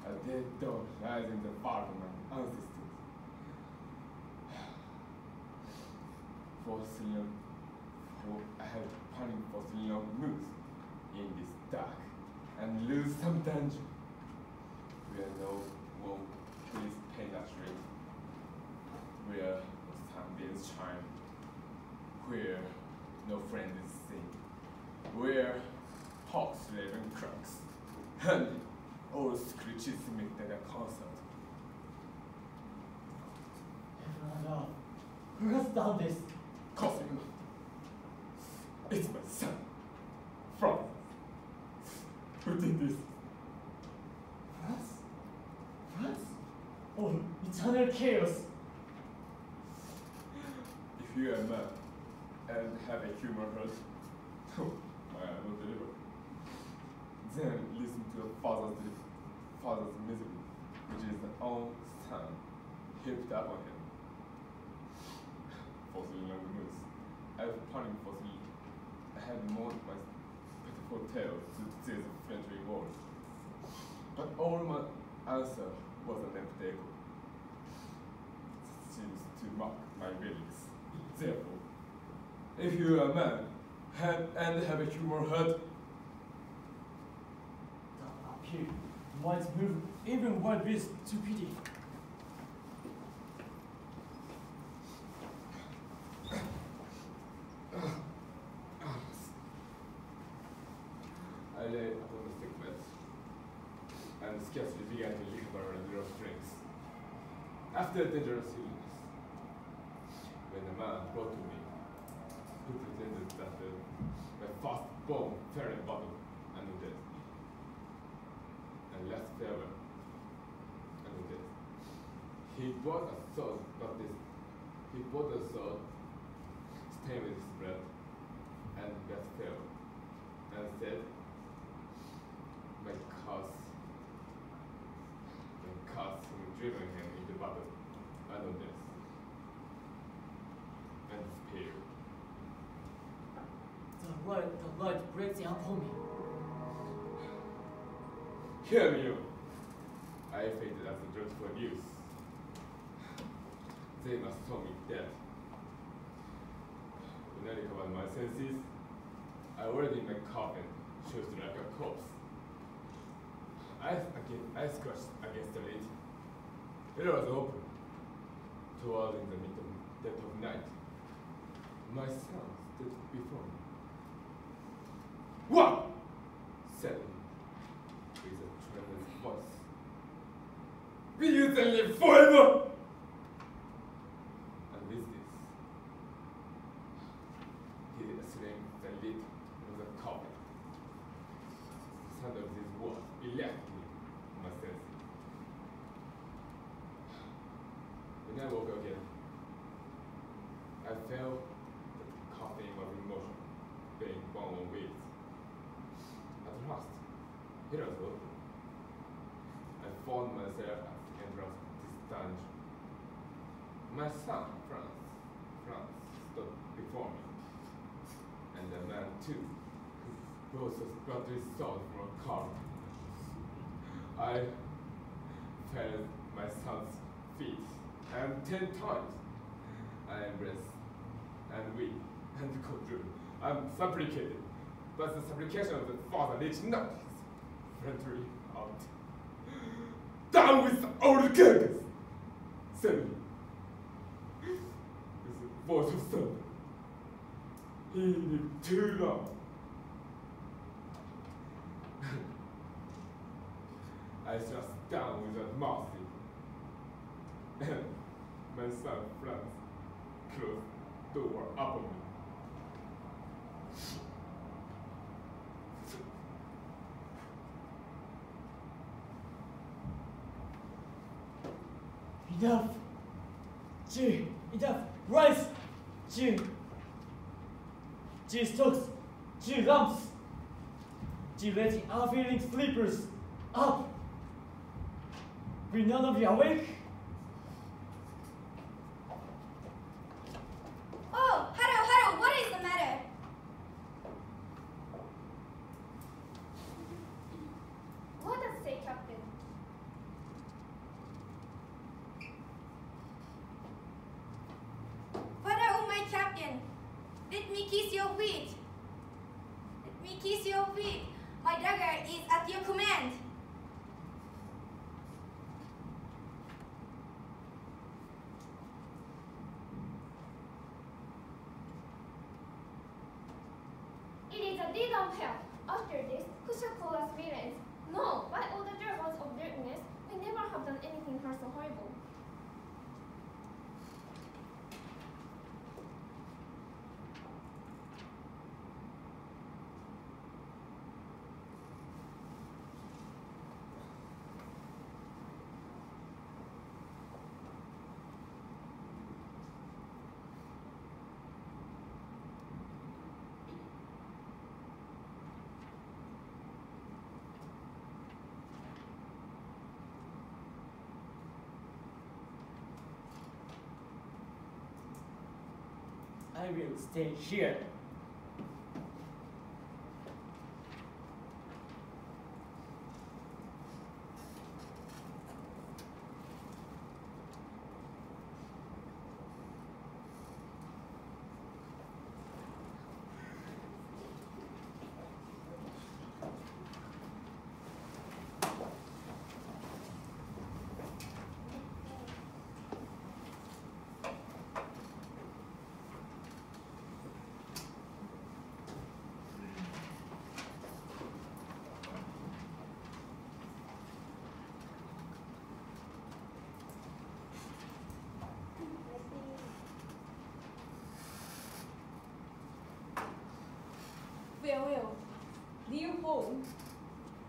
a dead dog lies in the part of my ancestors. I have panic for 3 long moves in this dark and lose some danger. Where no one please penetrate. Where the sunbeams shine. Where no friend is seen. Where Hawks, Raven cracks, and all screeches make that a concert. Everyone, who has done this? Cosimo. It's my son. Francis. Who did this? France? Oh, eternal chaos. If you are a man and have a human heart, I will deliver. Then listen to your father's misery, which is the own son heaped up on him. For the young moose, I have pardon for thee. I had mourned my pitiful tale to these friendly words. But all my answer was an empty echo. This seems to mock my feelings. Therefore, if you are a man and have a human heart, Up here, might move even wild beasts to pity. I lay upon the thick bed and scarcely began to recover the little strength. After a dangerous illness, when a man brought to me, who pretended that my firstborn fell in battle and dead, and last farewell and dead. He brought a sword, stained with his blood, and last farewell, and said, my curse driven him into battle, and death, and despair. The light breaks in upon me. Hear me, I fainted at the dreadful news. They must throw me dead. When I recovered my senses, I already in my coffin, shows like a corpse. I scratched against the lid. It was open. Toward in the dead of night, my son stood before me. What? Said he, with a tremendous voice. Will you then live forever? And with this, he slammed the lid of the coffin. The sound of these words elect me my senses. When I woke again, I felt the coughing of emotion being born on wheels. At last, it was open. I found myself at the entrance of this dungeon. My son, Franz, stood before me, and the man too, who both got his sword from a car. I fell at my son's feet, and 10 times I embraced and weep and conjured and supplicated, but the supplication of the father reached not his friendly heart. Down with the old carcass, said he, with the voice of thunder. He lived too long. I thrust down without mercy, and my son Franz closed the door upon me. Enough! G, enough! Rise! G! G stokes! G lumps! G letting unfeeling sleepers up! Will none of you awake? Oh, Haru, what is the matter? What does it say, Captain? Father, oh my captain, let me kiss your feet. Let me kiss your feet. My dagger is at your command. It is a deed of hell. After this, who shall call us villains? No, by all the dragons of darkness, we never have done anything hurt so horrible. I will stay here. Farewell, dear home.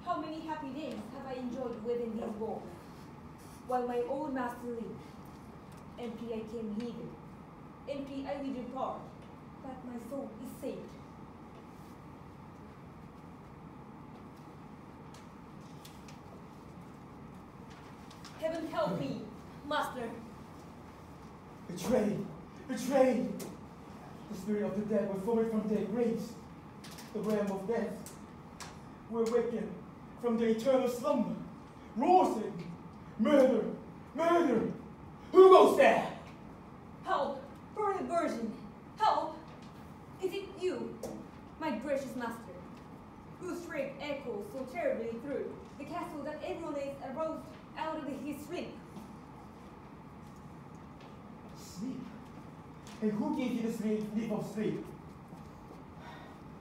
How many happy days have I enjoyed within these walls? While my old master lived, empty I came hither, empty I will depart, but my soul is saved. Heaven help me, master. Betrayed! Betrayed! The spirit of the dead was formed from their graves. The realm of death. We're awakened from the eternal slumber. Roaring! Murder! Murder! Who goes there? Help, for the Virgin, help! Is it you, my gracious master, whose shriek echoes so terribly through the castle that everyone is aroused out of his sleep? Sleep? And who gave you the leap of sleep?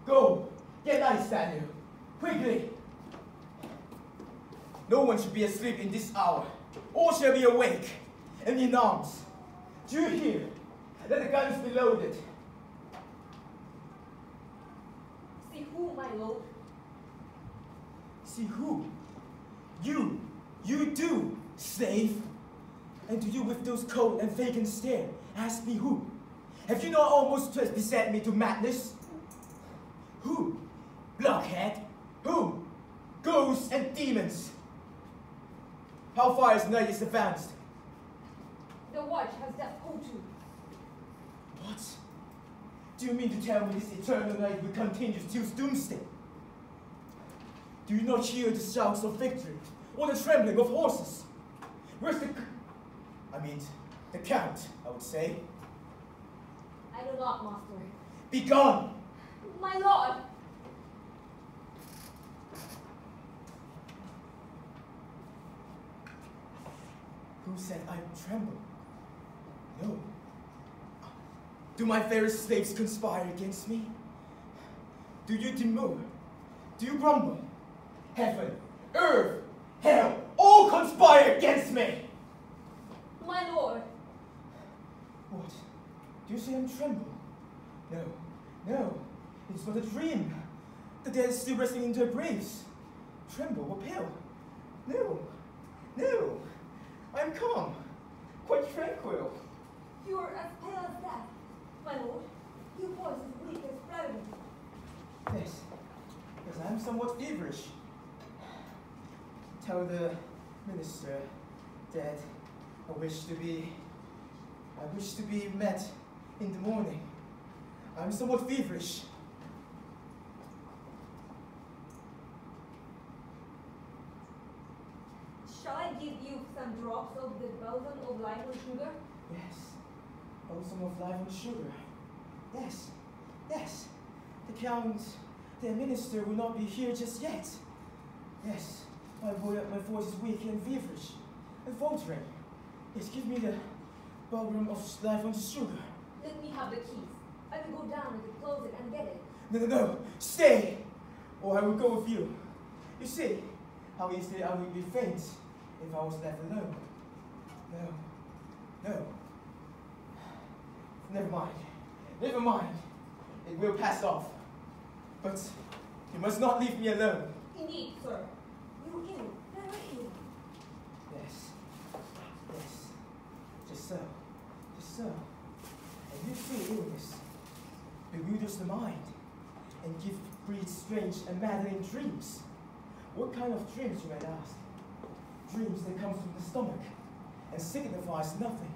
Go! Get light, Daniel! Quickly! No one should be asleep in this hour. All shall be awake and in arms. Do you hear? Let the guns be loaded. See who, my lord? See who? You! You do, slave! And do you with those cold and vacant stare ask me who? Have you not almost beset me to madness? Who? Blockhead? Who? Ghosts and demons! How far is night is advanced? The watch has just pulled to. What? Do you mean to tell me this eternal night will continue till doomsday? Do you not hear the shouts of victory or the trembling of horses? Where's the count, I would say. I do not, master. Be gone! My lord! Who said I tremble? No. Do my fairest slaves conspire against me? Do you demur? Do you grumble? Heaven, earth, hell, all conspire against me! My lord! What? Do you say I'm tremble? No, no, it's but a dream. The dead is still resting in their graves. Tremble or pale? No, no, I'm calm, quite tranquil. You are as pale as death, my lord. Your voice is weak as floating. Yes, because I'm somewhat feverish. Tell the minister that I wish to be met in the morning. I'm somewhat feverish. Shall I give you some drops of the balsam of life and sugar? Yes, balsam of life and sugar. Yes, yes. The count, the minister will not be here just yet. Yes, my voice is weak and feverish and faltering. Yes, give me the balsam of life and sugar. Let me have the keys. I will go down to the closet and get it. No, no, no, stay! or I will go with you. You see how easily I would be faint if I was left alone. No. Never mind. It will pass off. But you must not leave me alone. Indeed, sir. You will. Very ill. Yes. Just so. And you see illness bewilders the mind and breeds strange and maddening dreams. What kind of dreams, you might ask? Dreams that come from the stomach and signifies nothing.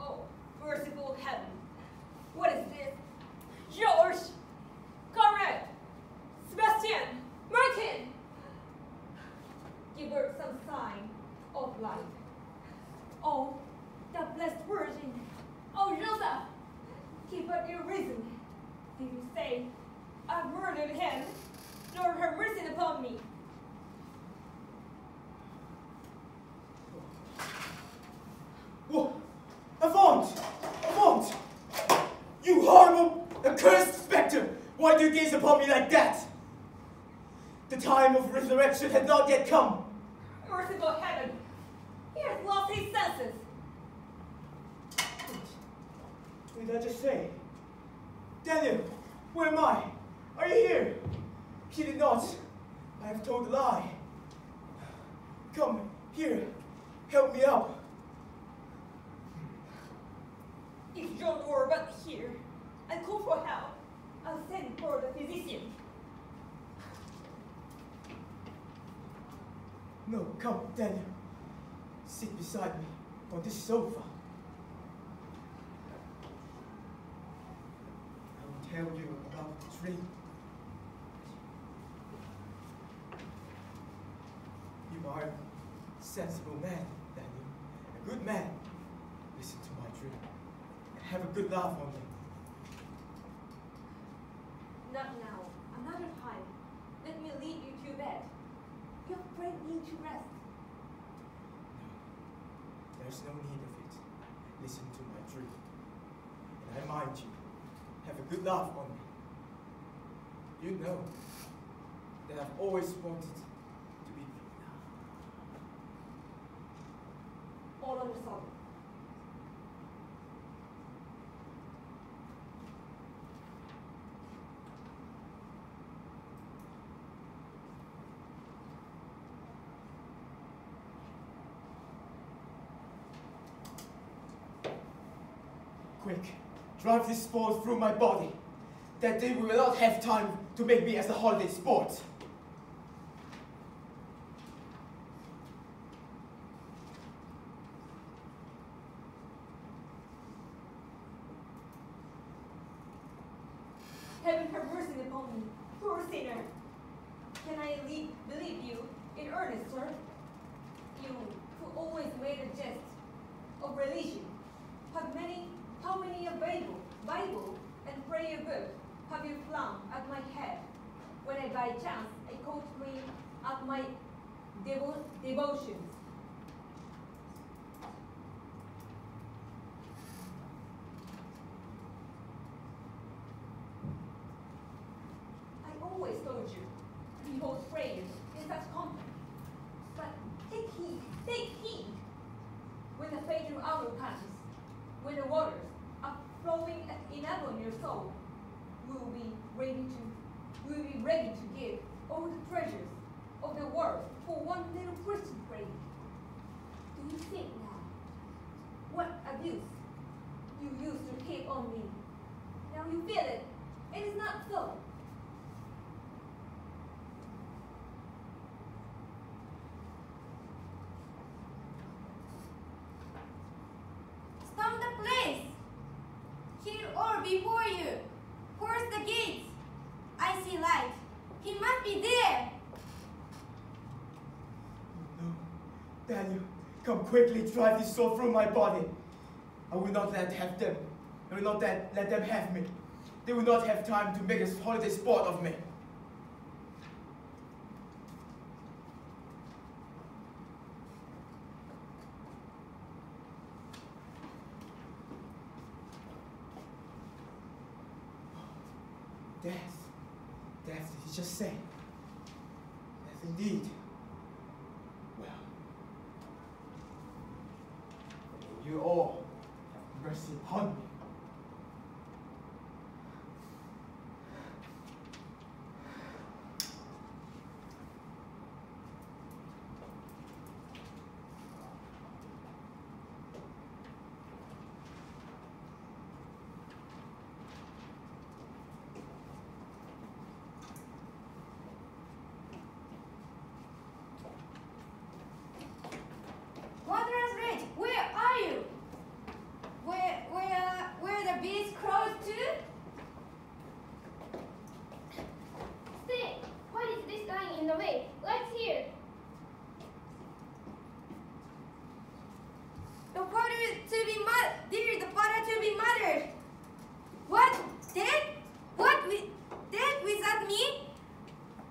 Oh, merciful heaven. What is this? George! Conrad! Sebastian! Martin! Give her some sign of life. Oh, the blessed Virgin! Oh, Joseph! Give her your reason. Did you say I murdered him? Lord, have mercy upon me. What? Avaunt! You horrible, accursed spectre! Why do you gaze upon me like that? The time of resurrection had not yet come. Merciful heaven! He has lost his senses. What did I just say? Daniel, where am I? Are you here? He did not. I have told a lie. Come, here. Help me up. If John were but here, I'd call for help. I'll send for the physician. No, come, Daniel. Sit beside me on this sofa. I will tell you about the dream. You are a sensible man, Daniel. A good man. Listen to my dream. And have a good laugh on me. Not now. Another time. Let me lead you to bed. Your friend needs to rest. No, there's no need of it. Listen to my dream. And I mind you, have a good laugh on me. You know that I've always wanted to be All on the side. quick. Drive this sport through my body. That day we will not have time to make me as a holiday sport. Heaven have mercy upon me, poor sinner. Can I believe you in earnest, sir? You who always made a jest of religion, how many a Bible and prayer book have you flung at my head when I by chance I caught me at my devotions? I always told you to behold prayers in such company. But take heed, when the fatal hour comes, when the waters are flowing enough on your soul, we will be ready to give all the treasures of the world for one little Christian prayer. Do you think now what abuse you used to heap on me? Now you feel it. It is not so. Stop the place! Here or before you. Where's the gates? I see light. He must be there. No. Daniel, come quickly, drive this sword through my body. I will not have them. I will not let them have me. They will not have time to make a holiday sport of me. Death. Death, did he just say? Death indeed. Well, you all have mercy upon me. Wanderer's Ridge, where are you? Where the beast crawls to? Stay! What is this lying in the way? Let's hear. The father to be murdered, dear, the father to be murdered. What? Dead? What? Dead without me?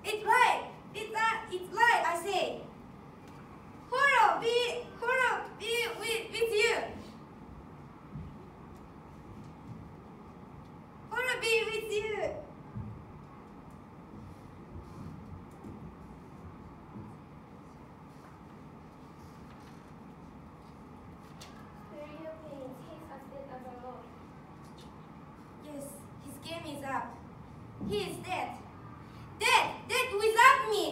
It's lie. It's lie, I say. Horror be with you. Horror be with you. Stereo pains. He's as dead as a rock. Yes, his game is up. He is dead. Dead without me.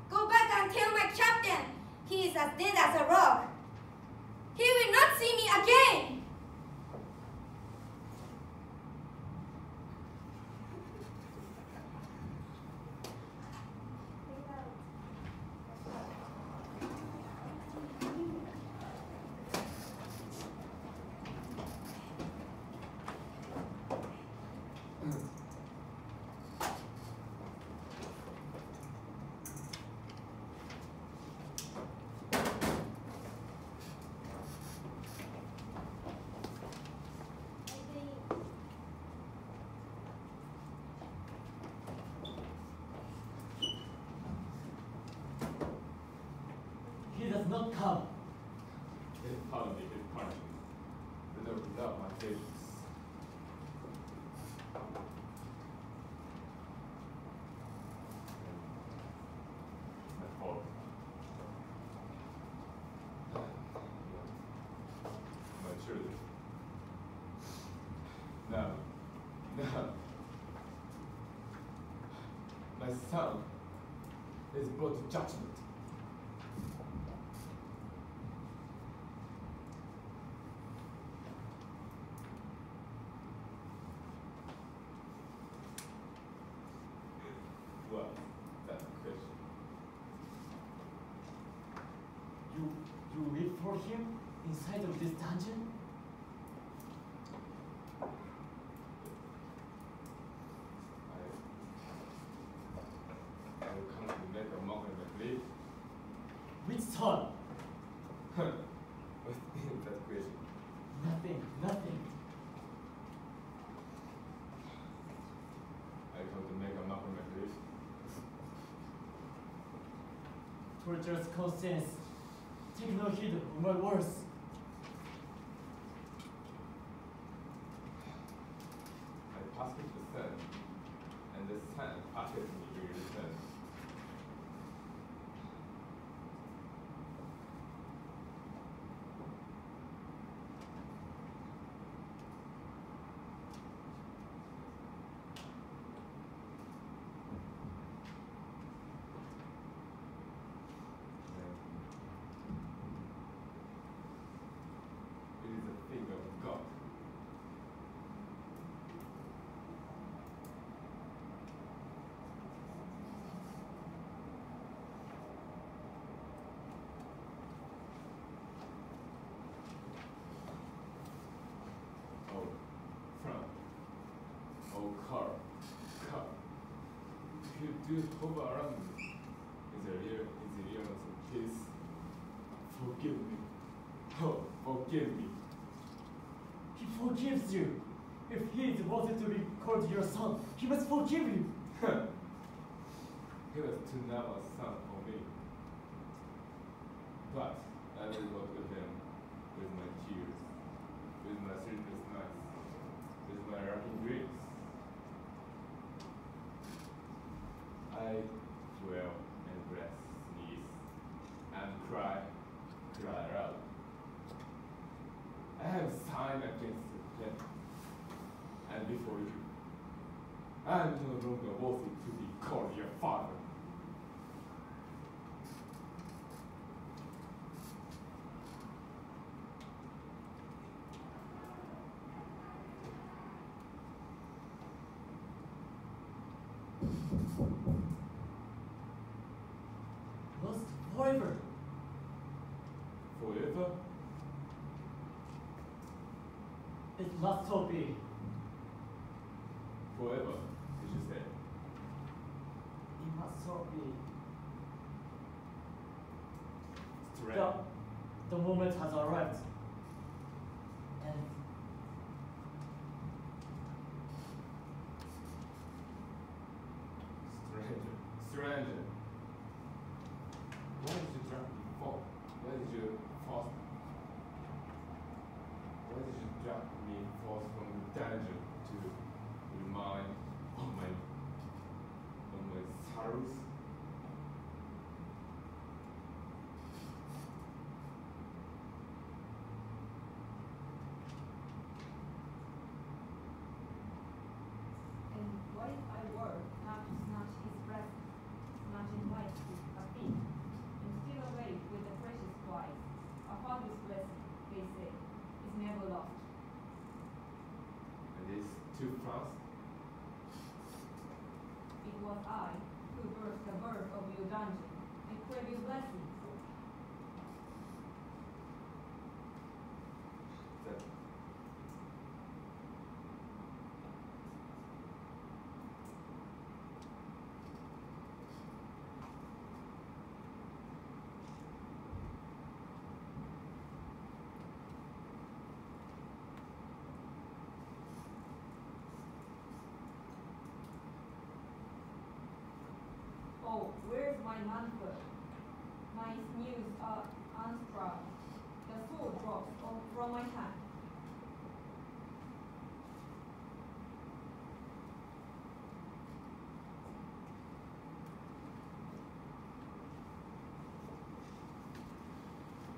Go back and tell my captain he is as dead as a rock. He will not see me again. He does not come. His penalty is punishment. The note without my patience. My fault. Maturely. Now, my son is brought to judgment. Well, that's the question. You wait for him inside of this dungeon? I will come to make a mock of my belief. Which son? What's in that question? Nothing. I come to make a mock of my belief. Torturous conscience. Take no heed of my words. I pass it to the sun, and the sun passes me to return. It is a thing of God. Oh, front. Oh, car. If you do hover around me, is there also please forgive me. Oh, forgive me. He forgives you. If he is wanted to be called your son, he must forgive you. He was too now a son for me. But I will go to him with my tears, with my sleepless nights, with my rocky before you. I am no longer worthy to be called your father. Lost forever. Forever? It must so be. Forever, did you say? It must so be. Strange. The moment has arrived. And Stranger. Why did you drop me fall? Why did you force? Why did you drop me force from the danger to remind of my sorrows? And what if I were not to snatch his breath, snatching life with a feet, and steal away with the precious prize? A father's blessing, they say, is never lost. And it's too fast. It was I who birthed the bird of your dungeon and crave your blessings. That Oh, where's my mantle? My sinews are unstrung. The sword drops from my hand.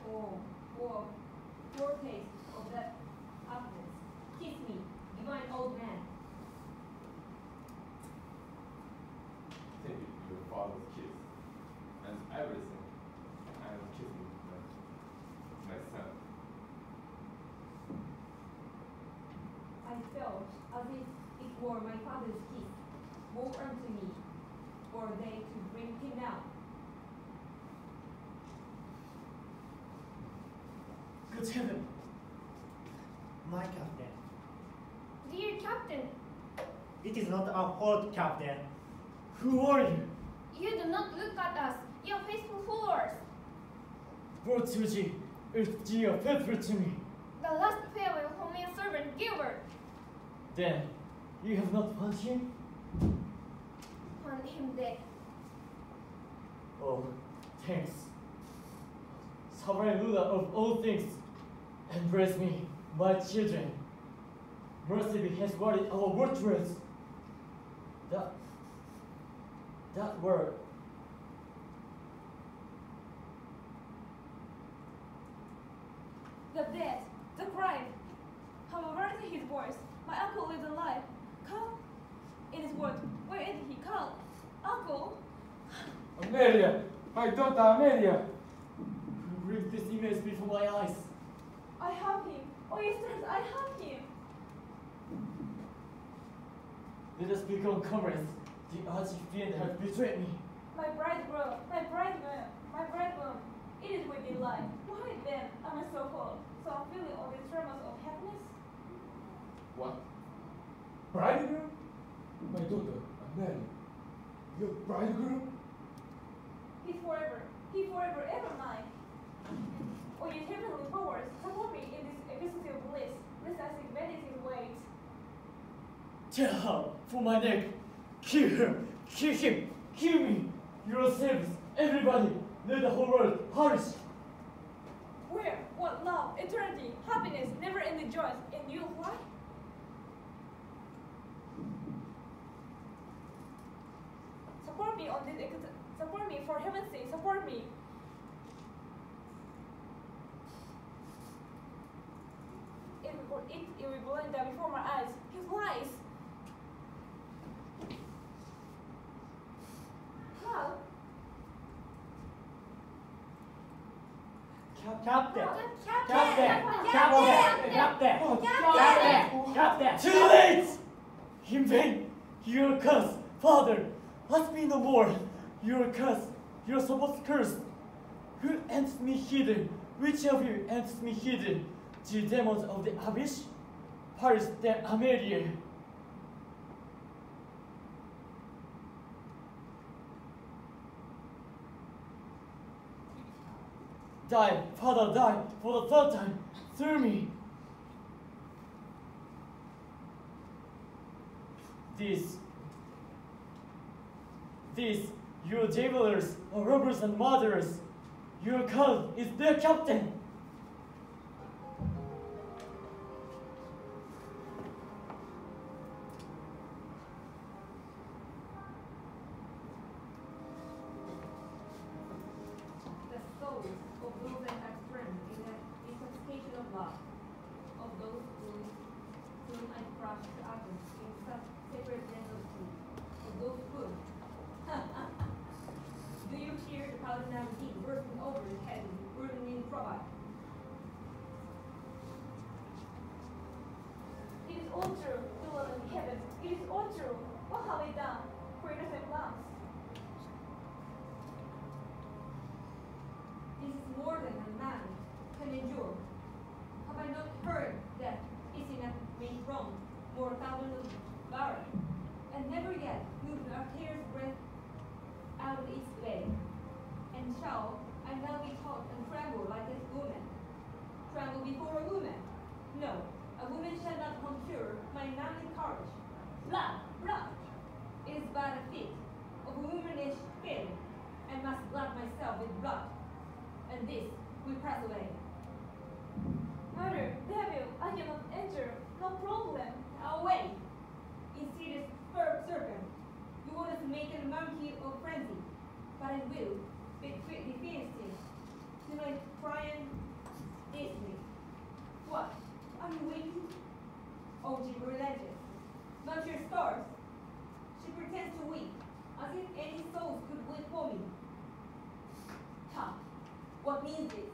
Oh, foretaste of that happiness. Kiss me, divine old man. take it to your father's kiss. And everything. I am kissing my son. I felt as if it were my father's kiss, woe unto me, were they to bring him now. good heaven. My captain. Dear Captain, It is not our fault, Captain. Who are you? you do not look at us, your faithful followers. Lord Suji, if ye are faithful to me, The last farewell from your servant Gilbert. then you have not found him? Found him dead. Oh, thanks. Sovereign ruler of all things, embrace me, my children. Mercy be henceforth our virtues. That word. The dead, the crime. How heard his voice. My uncle is alive. Come. It is what? Where is he? Come. Uncle. Amelia! My daughter Amelia! Who brings this image before my eyes? I have him. Oh, yes, sirs, I have him. Let us become comrades. The archfiend has betrayed me. My bridegroom, my bridegroom, my bridegroom. It is with delight. Why then am I so cold? So I'm feeling all these tremors of happiness? What? Bridegroom? My daughter Amelia. Your bridegroom? He forever ever mine. Oh, you heavenly powers, support me in this ecstasy of bliss, lest I seek vanity's weight. Tear her for my neck. Kill her. Kill him. Kill me. Yourselves, everybody. Let the whole world perish. Where? What love, eternity, happiness, never-ending joys, and you why? Support me on this, support me for heaven's sake, support me. It will die before my eyes. His lies. Captain. Captain. Captain. Too late! In vain, your curse, Father, ask me no more. Your curse, you're supposed to curse. Who enters me hither? Which of you enters me hither? The demons of the abyss? Paris the Amelia. Die, Father, die, for the third time, through me. These, you jailers, are robbers and murderers. Your cult is their captain. The souls of those that have strength in the intoxication of love, of those whom I crushed to atoms in such sacred jealousy, of those who do you hear the Paladin heat bursting over his head, burning in trouble? It is all true, the Lord of heaven. It is all true. What have I done for innocent lambs? This is more than a man can endure. Have I not heard that Isinat made wrong more thousands of barren, and never yet moved a hair's breadth out of its way? And shall I now be taught and tremble like a woman? Tremble before a woman? No, a woman shall not conquer my manly courage. Blood, blood! It is but a fit of womanish feeling, and must blood myself with blood. And this will pass away. Mother, devil, I cannot enter. No problem. Away! Insidious serpent, you want us to make a monkey of frenzy, but I will betray defiancy to my crying destiny. What? Are you waiting? Oh, she relented. Not your stars. She pretends to weep, as if any souls could weep for me. Ha! What means this?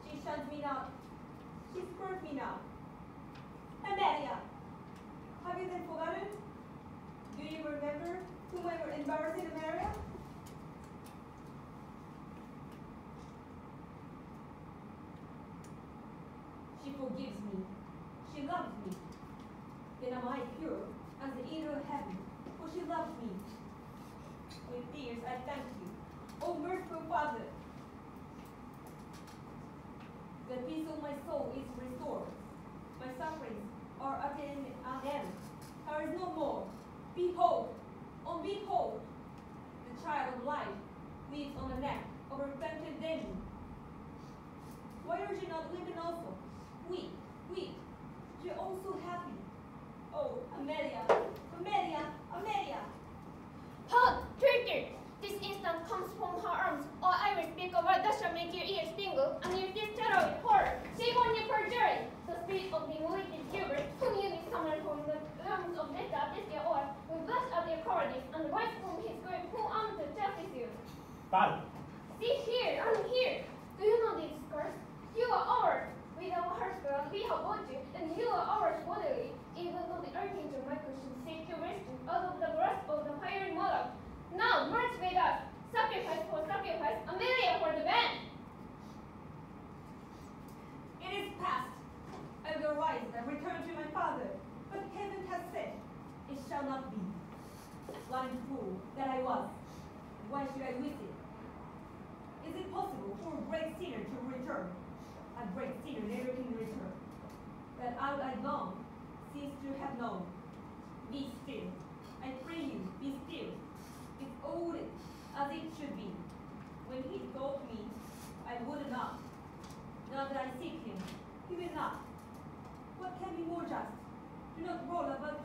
She shuns me not. She spurns me not. Amelia! Have you then forgotten? Do you remember whom I were embarrassing, Amelia? She forgives me. She loves me. Then am I pure as the eater of heaven, for she loves me. With tears I thank you, O merciful Father. The peace of my soul is restored. My sufferings are at an end. There is no more. Behold, oh behold, the child of life lives on the neck of a repentant demon. Why are you not weeping also? Weep, weep. You're all so happy. Oh, Amelia, Amelia, Amelia. Halt, traitor! This instant comes from her arms, or I will speak a word that shall make your ears tingle, and your teeth shadow with horror. Shame on you, perjury! The spirit of the wicked Hubert, whom you did summon from the realms of Leta, this year or, will blush at your cowardice, and rise from his grave who armed to justice you. Bye. See here, I'm here. Do you know this curse? You are ours. With our hearts blood, we have bought you, and you are ours bodily, even though the Archangel Michael should seek your rescue out of the grasp of the fiery monarch. Now, march with us. Sacrifice for sacrifice, Amelia for the band. It is past. I will rise and return to my father. But heaven has said, it shall not be. Blind fool that I was. Why should I wish it? Is it possible for a great sinner to return? A great sinner never can return. That out I long, cease to have known. Be still. I pray you, be still. It's old as it should be. When he told me, I would not. Now that I seek him, he will not. What can be more just? Do not roll about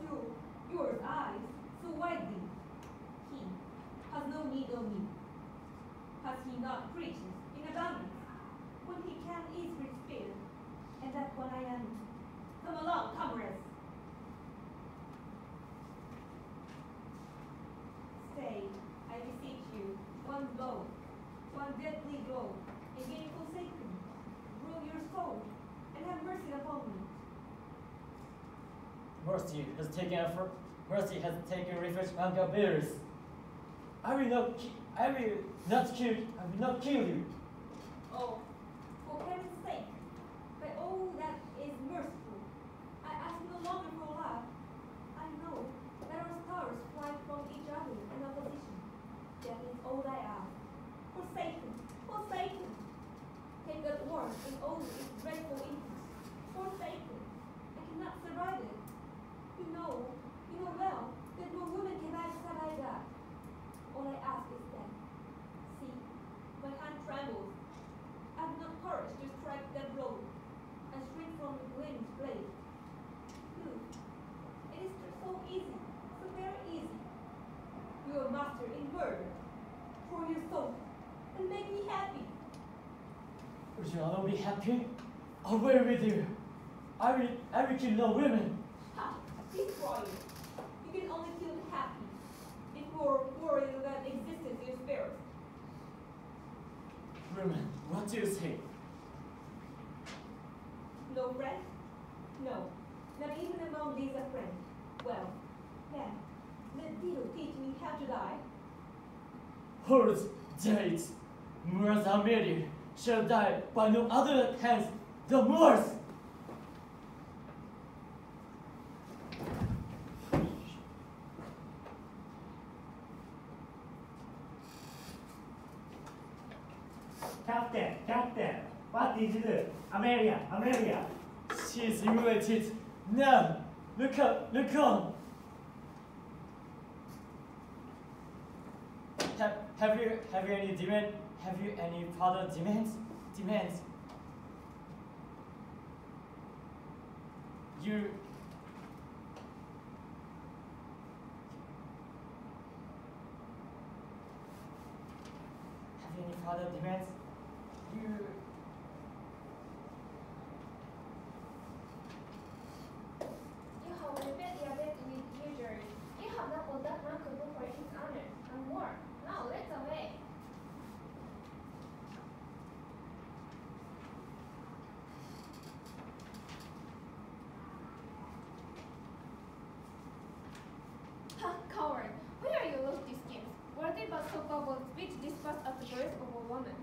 your eyes so widely. He has no need of me. Has he not preaches in abundance? When he can easily spare, and that what I am. Come along, comrades. Stay, I beseech you, one blow, one deadly blow, again forsake me. Mercy has taken refuge among our bears. I will not kill you. Oh, for heaven's sake, by all that is merciful, I ask no longer for love. I know that our stars fly from each other in opposition. That is all I ask. For Satan, take that word in all its dreadful impulse. For Satan, I cannot survive it. You know well that no woman can survive that. All I ask is that, see, my hand trembles. I have not courage to strike that blow. I shrink from the gleaming blade. Look, it is so easy, so very easy. You are master in murder. For your soul, and make me happy. Would you rather be happy? I'll wear with you. I will kill no women. Ha! Destroy it. You can only kill the happy. Before worrying about existence in spirit. Women, what do you say? No friend? No. Not even among these a friend. Well, then, let Dido teach me how to die. Horse dates. Moors are married, shall die by no other hands than Moors. Captain, what did you do? Amelia. She is humiliated. Now, look on. Have you any demand? Have you any further demands? You. Have you any further demands? You. You have repeated your debt with usury. You have not all that man could do for his honor, and more. Now let's away. Ha, coward! Where you lost these schemes? Were they but so bubble speech dispersed at the birth of a woman?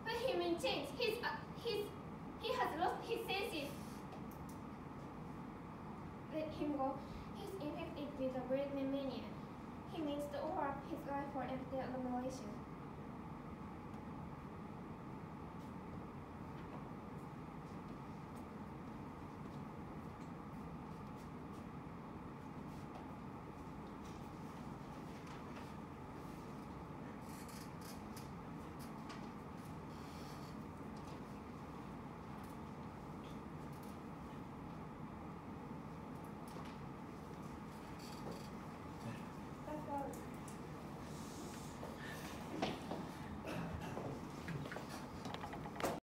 But he maintains he has lost his senses. Let him go. He's infected with a great mania. He means to offer up his life for empty abomination.